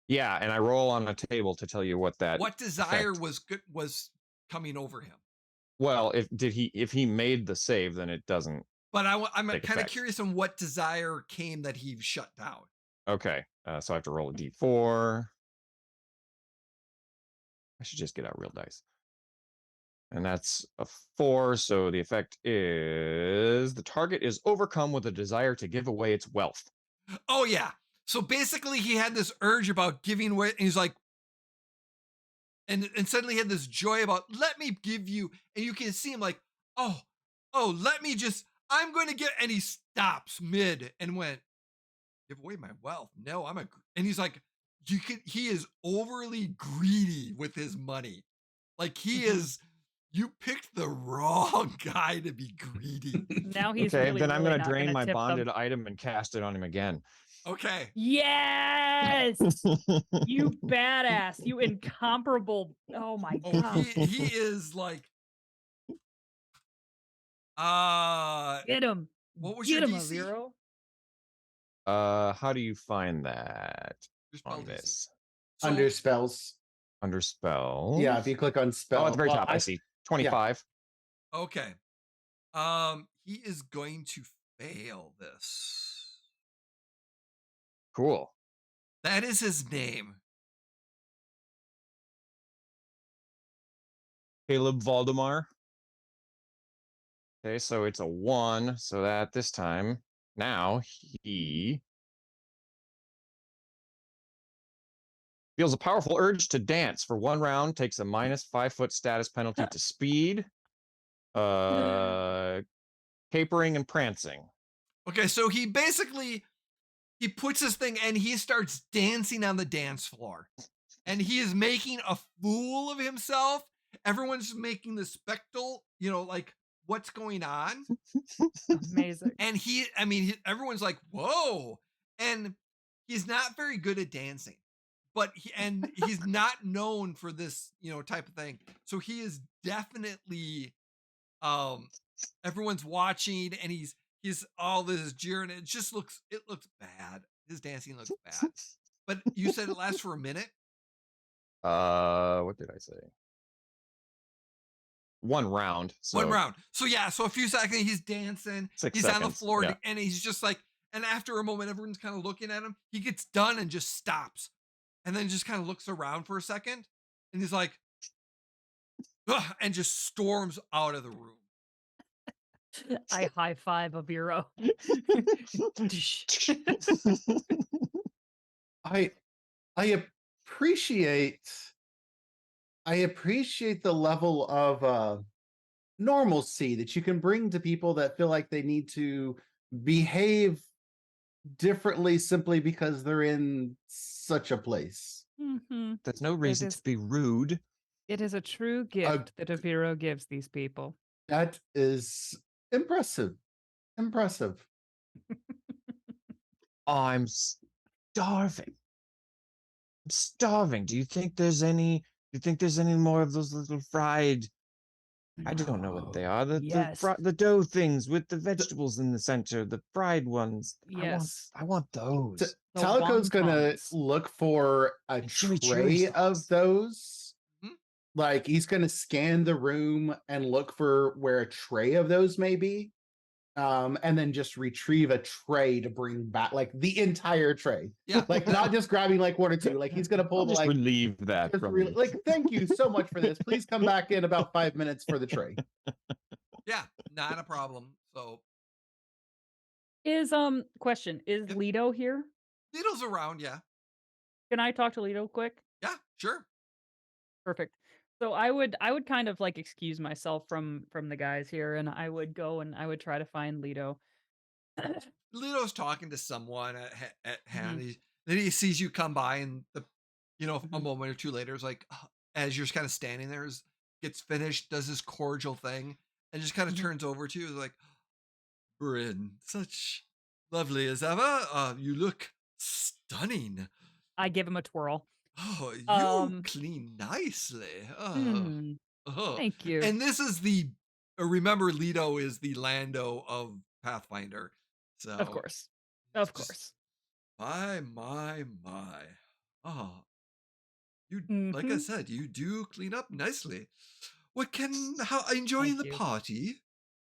Yeah, and I roll on a table to tell you what that. What desire was coming over him? Well, if he made the save, then it doesn't. But I'm kind of effect. curious on what desire came that he shut down. Okay, so I have to roll a d4. I should just get out real dice. And that's a 4, so the effect is the target is overcome with a desire to give away its wealth. Oh yeah. So basically he had this urge about giving away, and he's like, and suddenly he had this joy about, let me give you, and you can see him like, oh, let me just, I'm going to get, and he stops mid and went, give away my wealth. No, and he's like, he is overly greedy with his money. Like he is, you picked the wrong guy to be greedy. Now he's okay, really, then I'm really going to not drain my tip bonded them. item and cast it on him again. Okay. Yes, you badass, you incomparable. Oh my god. He is like, Get him. What was Get your him, DC? Aviro. How do you find that Your spell on DC. this? So, Under spells. Under spell. Yeah, if you click on spell. Oh, at the very top, I see 25. okay. He is going to fail this. Cool. That is his name. Caleb Valdemar. Okay, so it's a 1. So that this time, now he feels a powerful urge to dance for 1 round, takes a minus 5-foot status penalty to speed, capering and prancing. Okay, so he basically, he puts his thing and he starts dancing on the dance floor. And he is making a fool of himself. Everyone's making the spectacle, like, what's going on? Amazing. And everyone's like, whoa. And he's not very good at dancing. But he's not known for this, type of thing. So he is definitely, everyone's watching, and he's all this jeering. It looks bad. His dancing looks bad. But you said it lasts for a minute? What did I say? 1 round. So 1 round. So yeah, so a few seconds, he's dancing. 6 he's seconds, on the floor, yeah. and he's just like, and after a moment, everyone's kind of looking at him. He gets done and just stops. And then just kind of looks around for a second. And he's like, ugh, and just storms out of the room. I high five Aviro. I appreciate the level of normalcy that you can bring to people that feel like they need to behave differently simply because they're in such a place. Mm-hmm. There's no reason to is- be rude. It is a true gift that Aviro gives these people. That is impressive. Impressive. I'm starving. I'm starving. Do you think there's any more of those little fried? I don't know what they are. Yes. The dough things with the vegetables in the center, the fried ones. Yes. I want those. The Talico's gonna wontons. look for a And chewy tray of sauce. those. Mhm. Like he's gonna scan the room and look for where a tray of those may be. And then just retrieve a tray to bring back, like the entire tray. Yeah. Like not just grabbing like one or two. Like he's gonna pull I'll the just like relieve that just from really, you. like, thank you so much for this. Please come back in about 5 minutes for the tray. Yeah, not a problem. So Is question, is Yep. Lido here? Needle's around, yeah. Can I talk to Lido quick? Yeah, sure. Perfect. So I would kind of like excuse myself from the guys here, and I would go and I would try to find Lido. Lito's talking to someone at hand. Mhm. Then he sees you come by, and a Mhm. moment or two later, is like, as you're kind of standing there, gets finished, does this cordial thing, and just kind of Mhm. turns over to you, is like, Brynn, such lovely as ever. You look stunning. I give him a twirl. Oh, you Um, clean nicely. Hmm. Oh. Thank you. And this is the remember Leto is the Lando of Pathfinder. So Of course. Of just- course. my. Oh, you like I Mhm. said, you do clean up nicely. How enjoying Thank the you. party?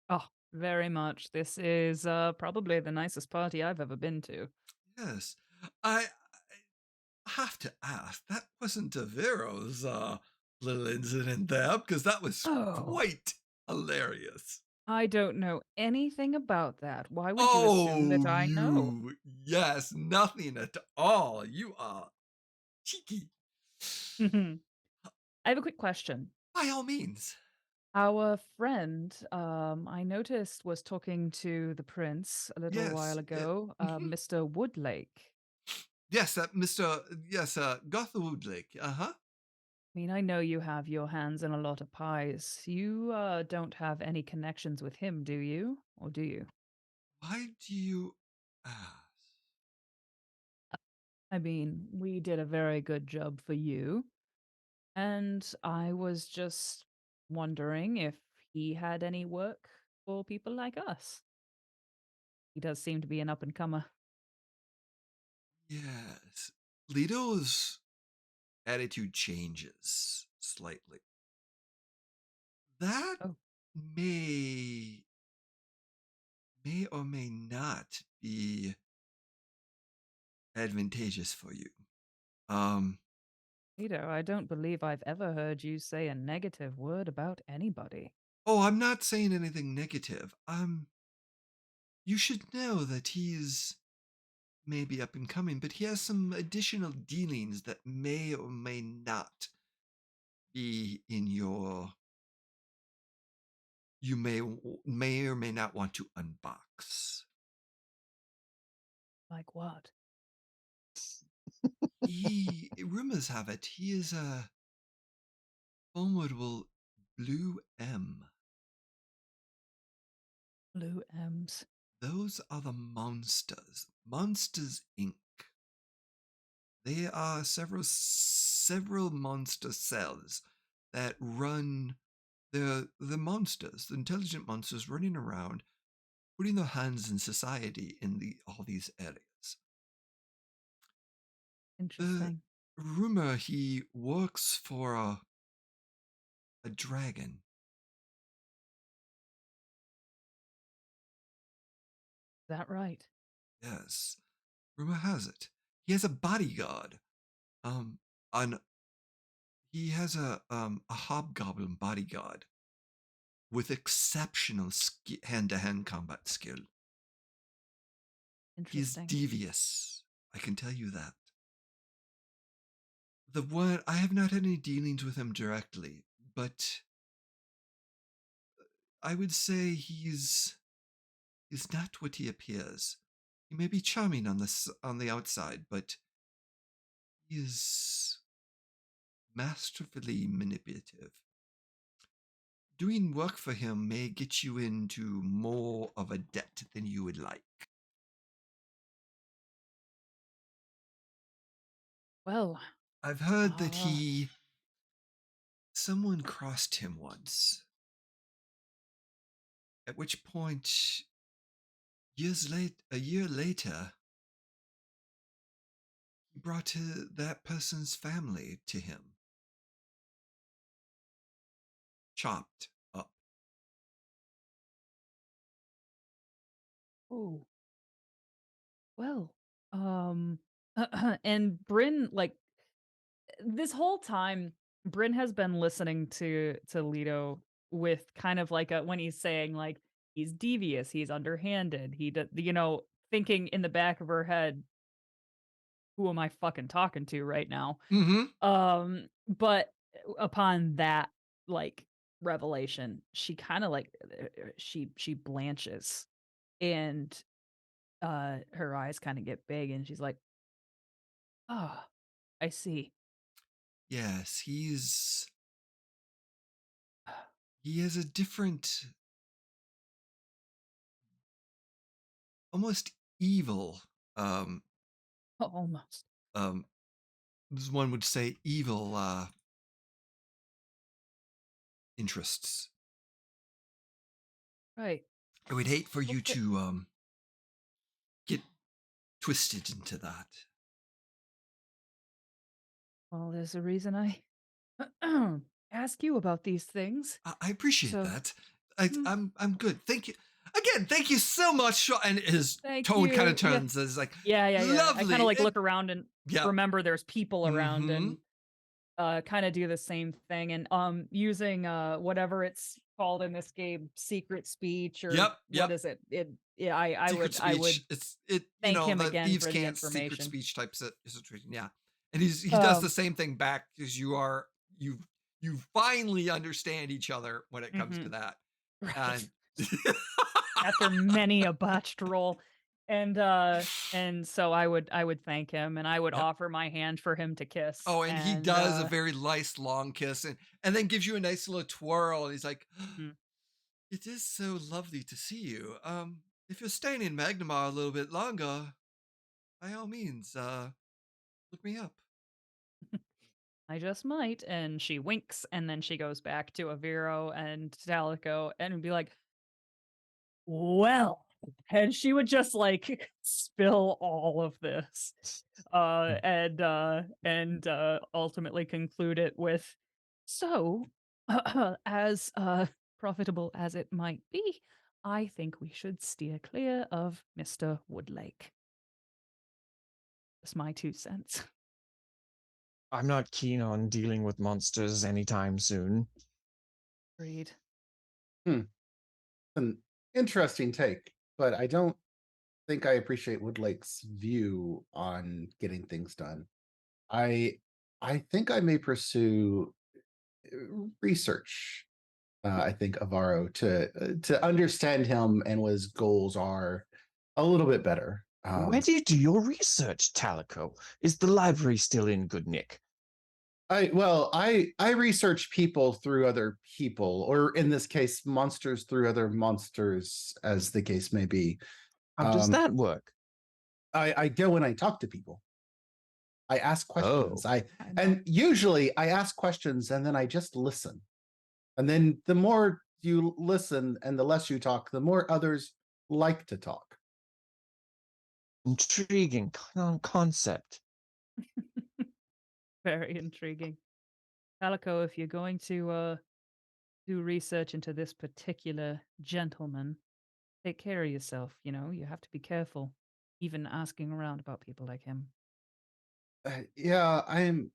Oh, very much. This is probably the nicest party I've ever been to. Yes. I have to ask, that wasn't Avero's little incident there, because that was Oh. quite hilarious. I don't know anything about that. Why would you assume that I know? Yes, nothing at all. You are cheeky. Mhm. I have a quick question. By all means. Our friend, I noticed, was talking to the prince a little while ago, mhm. Mr. Woodlake. Yes, Goth Woodlake. Uh-huh. I mean, I know you have your hands in a lot of pies. You don't have any connections with him, do you? Or do you? Why do you ask? I mean, we did a very good job for you. And I was just wondering if he had any work for people like us. He does seem to be an up and comer. Yes. Leto's attitude changes slightly. That Oh. may or may not be advantageous for you. Peter, I don't believe I've ever heard you say a negative word about anybody. Oh, I'm not saying anything negative. You should know that he's maybe up and coming, but he has some additional dealings that may or may not be in your. You may or may not want to unbox. Like what? Rumors have it he is a formidable blue M. Blue M's. Those are the monsters. Monsters Inc. They are several monster cells that run the monsters, the intelligent monsters running around, putting their hands in society in all these areas. Interesting. Rumor he works for a dragon. Is that right? Yes, rumor has it. He has a bodyguard. Um, he has a hobgoblin bodyguard with exceptional hand-to-hand combat skill. He's Interesting. devious. I can tell you that. I have not had any dealings with him directly, but I would say he's not what he appears. He may be charming on the outside, but he is masterfully manipulative. Doing work for him may get you into more of a debt than you would like. Well, I've heard that someone crossed him once. At which point, a year later, he brought that person's family to him. Chopped up. oh, well, and Bryn, like this whole time, Bryn has been listening to Leto with kind of like when he's saying like he's devious, he's underhanded, thinking in the back of her head, who am I fucking talking to right now? Mm-hmm. But upon that like revelation, she kind of like she blanches and her eyes kind of get big and she's like, "Oh, I see." Yes, he has a different, almost evil, Almost. as one would say, evil interests. Right. I would hate for you Okay. to get twisted into that. Well, there's a reason I ask you about these things. I appreciate So, that. mm, I'm good. Thank you again. Thank you so much. And his thank tone kind of you. Yeah. turns as like, Yeah. I kind lovely. of like look around and Yeah. remember there's people around Mm-hmm. and kind of do the same thing and using whatever it's called in this game, secret speech or Yep. what is it? I Secret would speech. It's thank him the again thieves for the can't secret information. speech type situation. Yeah, and he does the Um, same thing back because you finally understand each other when it comes to mhm, that. right. And After many a botched roll. And so I would thank him and I would yep. offer my hand for him to kiss. Oh, and he And does a very nice long kiss and then gives you a nice little twirl. And he's like, mhm. "It is so lovely to see you. If you're staying in Magnemar a little bit longer, by all means, look me up." I just might. And she winks and then she goes back to Aviro and Talico and would be like, well, and she would just like spill all of this and ultimately conclude it with, so as profitable as it might be, I think we should steer clear of Mr. Woodlake. That's my 2 cents. I'm not keen on dealing with monsters anytime soon. Agreed. An interesting take, but I don't think I appreciate Woodlake's view on getting things done. I I think I may pursue research. I think Avaro to understand him and what his goals are a little bit better. Where do you do your research, Talico? Is the library still in good nick? I research people through other people, or in this case, monsters through other monsters, as the case may be. How does that work? I go and I talk to people. I ask questions. Oh. And usually I ask questions and then I just listen. And then the more you listen and the less you talk, the more others like to talk. Intriguing concept. Very intriguing. Calico, if you're going to do research into this particular gentleman, take care of yourself. You have to be careful, even asking around about people like him. Yeah, I'm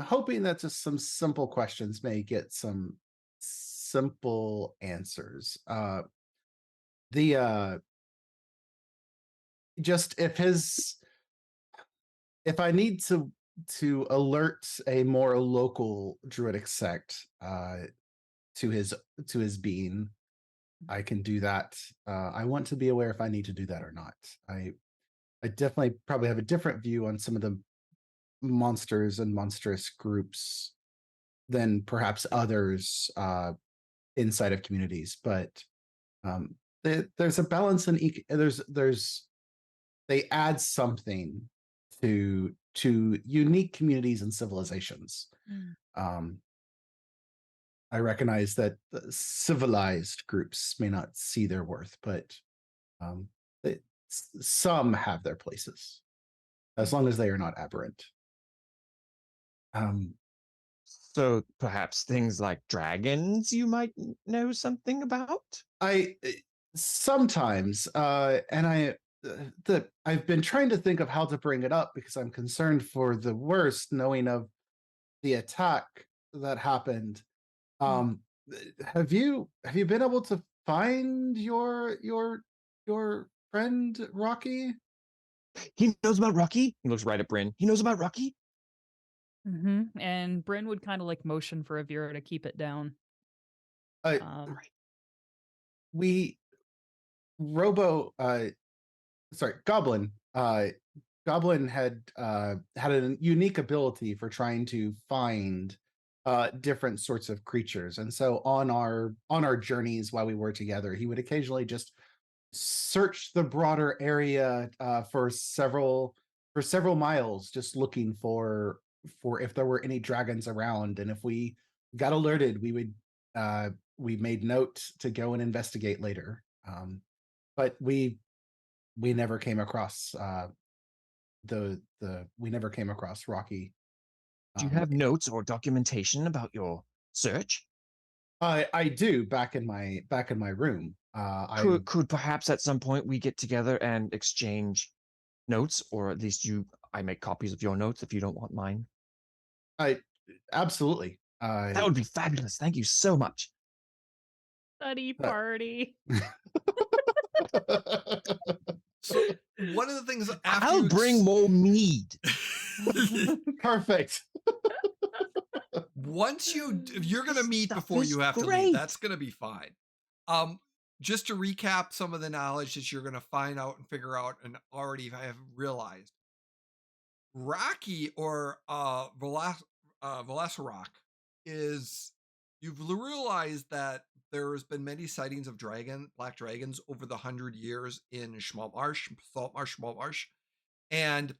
hoping that just some simple questions may get some simple answers. The just if I need to alert a more local druidic sect to his being, I can do that. I want to be aware if I need to do that or not. I definitely probably have a different view on some of the monsters and monstrous groups than perhaps others inside of communities, but there's a balance in there's they add something to unique communities and civilizations. Mm. I recognize that the civilized groups may not see their worth, but um, some have their places as long as they are not aberrant. So perhaps things like dragons you might know something about? I sometimes, and I've been trying to think of how to bring it up because I'm concerned for the worst, knowing of the attack that happened. Mm. Have you been able to find your friend Rocky? He knows about Rocky? He looks right at Bryn. He knows about Rocky? And Bryn would kind of like motion for Avira to keep it down. Uh, Um, we Robo, sorry, Goblin. Goblin had had a unique ability for trying to find different sorts of creatures, and so on our journeys while we were together, he would occasionally just search the broader area for several miles, just looking for if there were any dragons around, and if we got alerted, we made note to go and investigate later. But we never came across we never came across Rocky. Do you have notes or documentation about your search? I do back in my room. Could perhaps at some point we get together and exchange notes, or at least I make copies of your notes if you don't want mine? I absolutely. That would be fabulous. Thank you so much. study party. So one of the things after I'll bring more mead. Perfect. Once you're gonna meet Stuff before is you have to leave, great. that's gonna be fine. Just to recap some of the knowledge that you're gonna find out and figure out, and already have realized, Rocky or Velociraptor is, you've realized that there's been many sightings of black dragons over the 100 years in Salt Marsh, and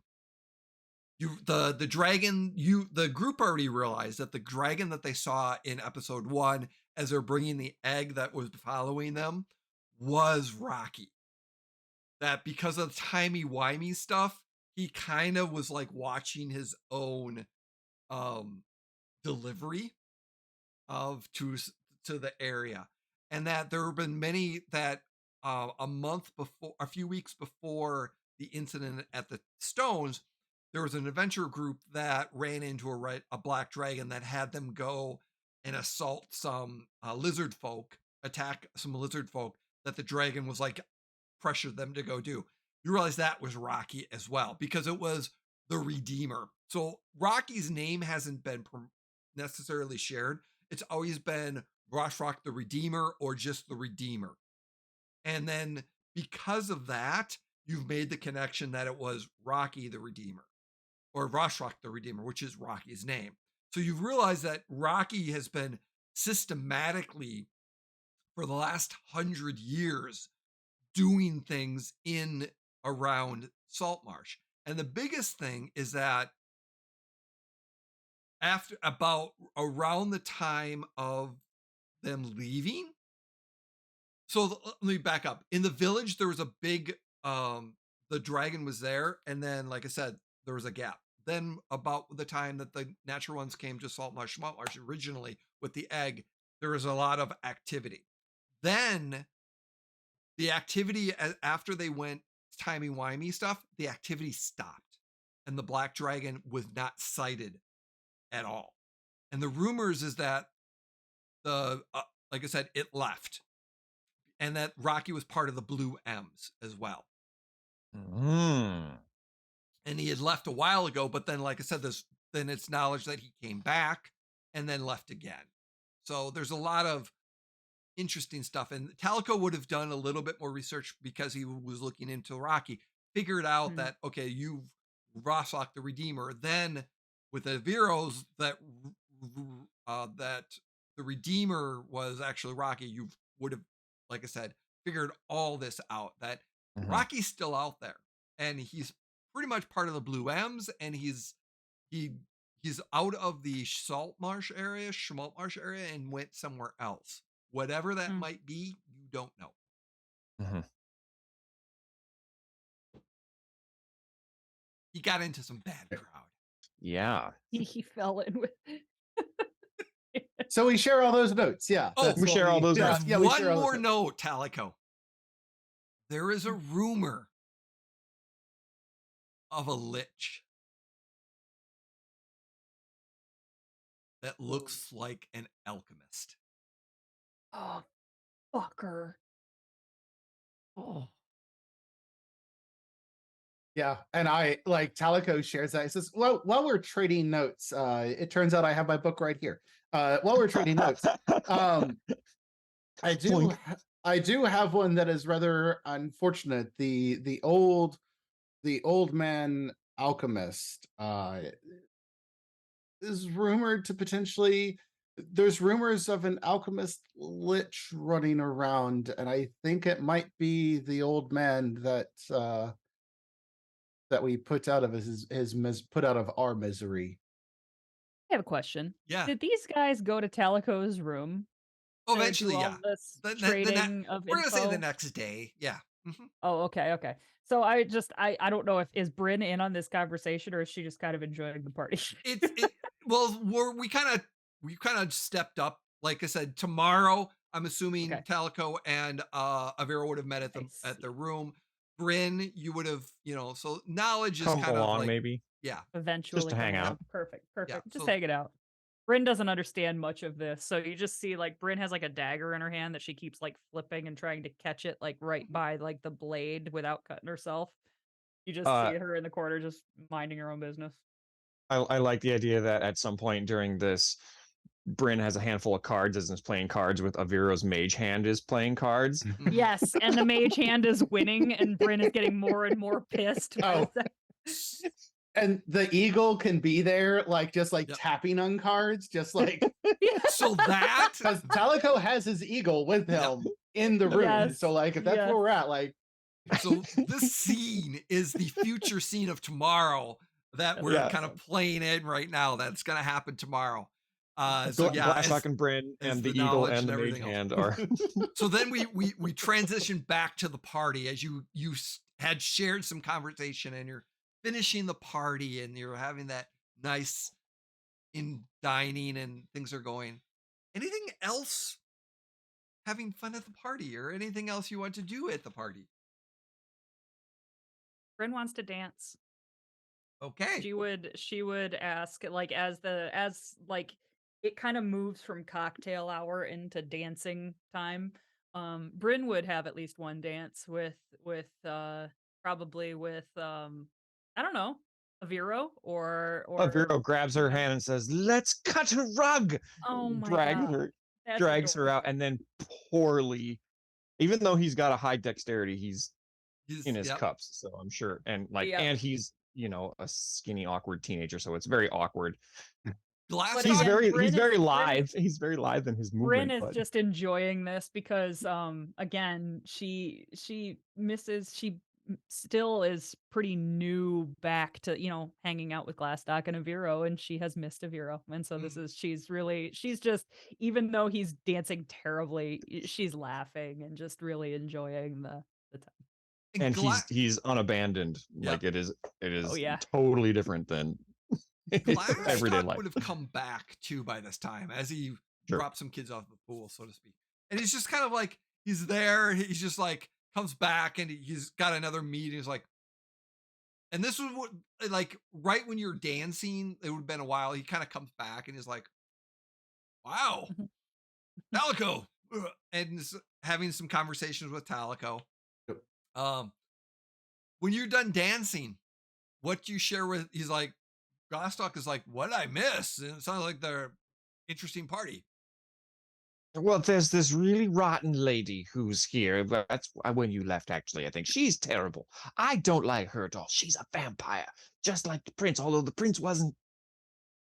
the group already realized that the dragon that they saw in episode 1 as they're bringing the egg that was following them was Rocky. That because of the timey-wimey stuff, he kind of was like watching his own delivery to the area, and that there have been many that a few weeks before the incident at the Stones, there was an adventure group that ran into a black dragon that had them go and assault some lizard folk, attack some lizard folk that the dragon was like pressured them to go do. You realize that was Rocky as well because it was the Redeemer. So Rocky's name hasn't been necessarily shared. It's always been Rock the Redeemer or just the Redeemer. And then because of that, you've made the connection that it was Rocky the Redeemer or Rock the Redeemer, which is Rocky's name. So you've realized that Rocky has been systematically for the last 100 years doing things in around Saltmarsh. And the biggest thing is that around the time of them leaving. So let me back up. In the village, there was a big, the dragon was there. And then, like I said, there was a gap. Then about the time that the natural ones came to Saltmarsh originally with the egg, there was a lot of activity. Then the activity after they went timey-wimey stuff, the activity stopped. And the black dragon was not sighted at all. And the rumors is that like I said, it left. And that Rocky was part of the Blue M's as well. And he had left a while ago, but then, like I said, then it's knowledge that he came back and then left again. So there's a lot of interesting stuff. And Talico would have done a little bit more research because he was looking into Rocky, figured out that, okay, you've Glastoc the Redeemer. Then with the Aviros, that the Redeemer was actually Rocky. You would have, like I said, figured all this out, that Rocky's still out there and he's pretty much part of the Blue M's, and he's out of the Schmaltz Marsh area, and went somewhere else. Whatever that might be, you don't know. He got into some bad crowd. Yeah. He fell in with. So we share all those notes. Yeah. Oh, we share all those notes. There's one more note, Talico. There is a rumor of a lich that looks like an alchemist. Oh, fucker. Oh. Yeah, and I like Talico shares that. He says, "Well, while we're trading notes, it turns out I have my book right here. While we're trading notes, I do have one that is rather unfortunate. The old man alchemist is rumored to potentially. There's rumors of an alchemist lich running around, and I think it might be the old man that we put out of put out of our misery." I have a question. Yeah. Did these guys go to Talico's room? Oh, eventually, yeah. This trading of we're info? gonna say the next day. Yeah. Oh, okay. So I don't know, if is Brynn in on this conversation, or is she just kind of enjoying the party? Well, we kind of stepped up. Like I said, tomorrow I'm assuming Talico and Aviro would have met at the room. Brynn, you would have, so knowledge is come kind along, of like, maybe. Yeah. Eventually, just to hang out. Perfect. Yeah, Just so, hang it out. Brynn doesn't understand much of this, so you just see like Brynn has like a dagger in her hand that she keeps like flipping and trying to catch it like right by like the blade without cutting herself. You just see her in the corner just minding her own business. I like the idea that at some point during this, Brynn has a handful of cards and is playing cards with Aviro's mage hand is playing cards. Yes, and the mage hand is winning, and Brynn is getting more and more pissed. And the eagle can be there, like just like tapping on cards, just like so that because Talico has his eagle with him in the room. Yes. So like if that's where we're at, like so this scene is the future scene of tomorrow that we're kind of playing in right now. That's gonna happen tomorrow. Glastoc and Brynn and the eagle and the mage hand are. So then we transition back to the party as you had shared some conversation and you're finishing the party and you're having that nice in dining and things are going. Anything else? Having fun at the party or anything else you want to do at the party? Brynn wants to dance. Okay. She would ask, like, as it kind of moves from cocktail hour into dancing time. Brynn would have at least one dance with probably with I don't know, Aviro or Aviro grabs her hand and says, "Let's cut a rug." Oh my God. Drags her out, and then poorly, even though he's got a high dexterity, he's in his cups. So I'm sure, and he's a skinny, awkward teenager, so it's very awkward. He's very lithe. He's very lithe in his movement. Brynn is just enjoying this because again she still is pretty new back to hanging out with Glastoc and Aviro, and she has missed Aviro, and so she's just, even though he's dancing terribly, she's laughing and just really enjoying the time. And he's unabandoned. Like it is totally different than everyday life. Would have come back too by this time as he dropped some kids off the pool, so to speak. And he's just kind of like, he's there. He's just like, comes back and he's got another meeting. He's like, and this was what, like, right when you're dancing, it would have been a while. He kind of comes back and he's like, wow, Talico. And having some conversations with Talico. When you're done dancing, what you share with, he's like, Glastoc is like, what did I miss? And it sounds like they're interesting party. Well, there's this really rotten lady who's here. But that's when you left, actually. I think she's terrible. I don't like her at all. She's a vampire, just like the prince. Although the prince wasn't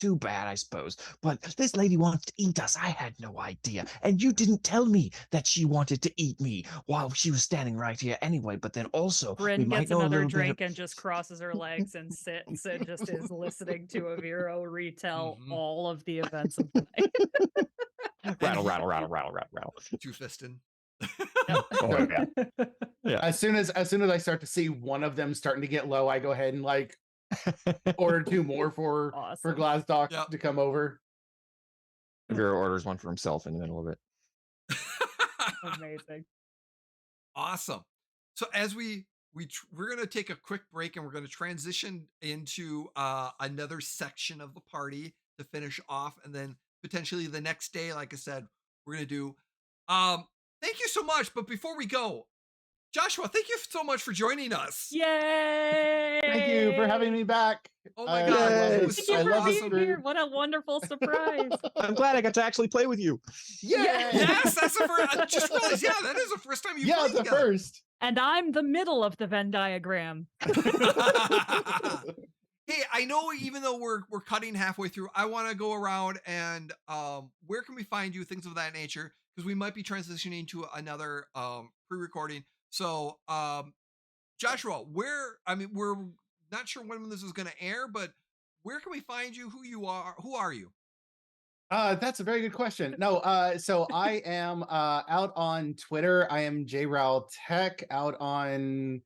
too bad, I suppose. But this lady wants to eat us. I had no idea, and you didn't tell me that she wanted to eat me while she was standing right here. Anyway, but then also we Brynn might gets know a another little drink bit. and just crosses her legs and sits and just is listening to Aviro retell all of the events of the night. Rattle, rattle, rattle, rattle, rattle, rattle. Two-fisting. Oh, yeah. Yeah. As soon as I start to see one of them starting to get low, I go ahead and like order 2 more for Awesome. Glastoc Yep. to come over. Vera orders one for himself in the middle of it. Amazing. Awesome. So as we're going to take a quick break and we're going to transition into another section of the party to finish off, and then potentially the next day, like I said, we're going to do. Thank you so much. But before we go, Joshua, thank you so much for joining us. Yay! Thank you for having me back. Oh my I God, love it it. was Thank so you for awesome. being here. What a wonderful surprise. I'm glad I got to actually play with you. Yeah. Yes, that's the first. I just realized, yeah, that is the first time you Yeah, played the together. first. And I'm the middle of the Venn diagram. Hey, I know even though we're cutting halfway through, I want to go around and where can we find you, things of that nature, because we might be transitioning to another pre-recording. So Joshua, we're not sure when this is going to air, but where can we find you? Who you are? Who are you? That's a very good question. No, so I am out on Twitter. I am JRAL Tech. Out on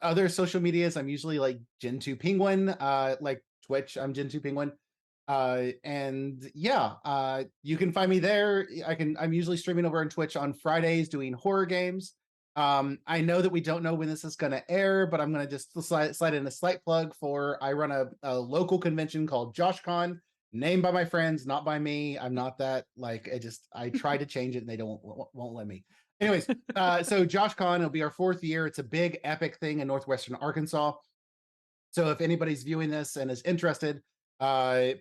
other social medias, I'm usually like Gen2 Penguin. Like Twitch, I'm Gen2 Penguin. And yeah, you can find me there. I'm usually streaming over on Twitch on Fridays doing horror games. I know that we don't know when this is going to air, but I'm going to just slide in a slight plug for I run a local convention called JoshCon, named by my friends, not by me. I'm not that like I try to change it and they won't let me. Anyways, so JoshCon, it'll be our 4th year. It's a big epic thing in northwestern Arkansas. So if anybody's viewing this and is interested,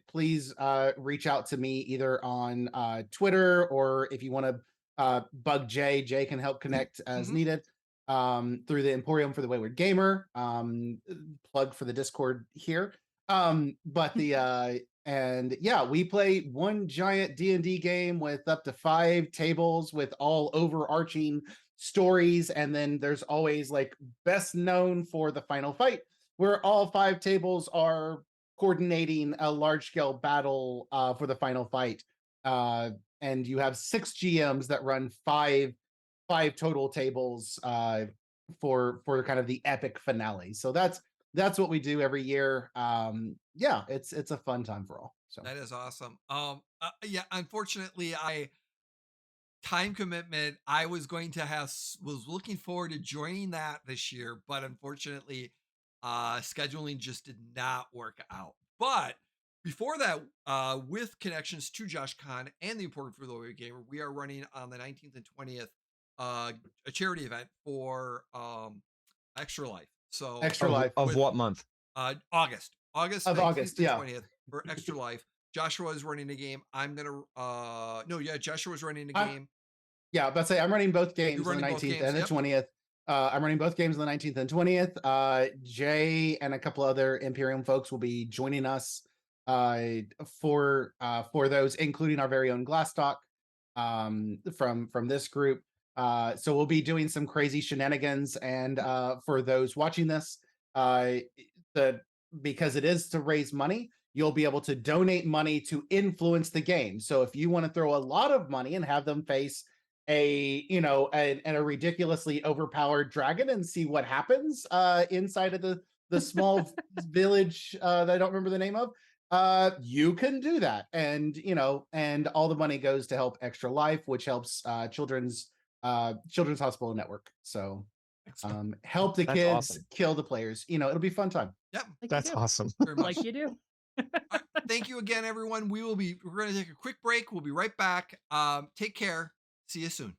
please reach out to me either on Twitter, or if you want to bug Jay can help connect as needed through the Emporium for the Wayward Gamer. Plug for the Discord here. But the and yeah, we play one giant D&D game with up to 5 tables with all overarching stories, and then there's always like best known for the final fight, where all 5 tables are coordinating a large-scale battle for the final fight. And you have 6 GMs that run 5 total tables for kind of the epic finale. So that's what we do every year. Yeah, it's a fun time for all. So that is awesome. Yeah, unfortunately, time commitment. I was looking forward to joining that this year, but unfortunately, scheduling just did not work out. But before that, with connections to JoshCon and the Important for the Wayward Gamer, we are running on the 19th and 20th a charity event for Extra Life. So Extra Life of what month? August of 19th August, to yeah. 20th for Extra Life. Joshua is running a game. I'm gonna Joshua's running a game. Yeah, but say I'm running both games on the running both 19th games, and the yep. 20th. I'm running both games on the 19th and 20th. Jay and a couple other Imperium folks will be joining us for those, including our very own Glastoc from this group. So we'll be doing some crazy shenanigans, and for those watching this, because it is to raise money, you'll be able to donate money to influence the game. So if you want to throw a lot of money and have them face a ridiculously overpowered dragon and see what happens inside of the small village that I don't remember the name of, you can do that. And and all the money goes to help Extra Life, which helps Children's Hospital Network. So help the kids, awesome. Kill the players. It'll be a fun time. Yep, That's awesome. very much. Like you do. Thank you again, everyone. We're going to take a quick break. We'll be right back. Take care. See you soon.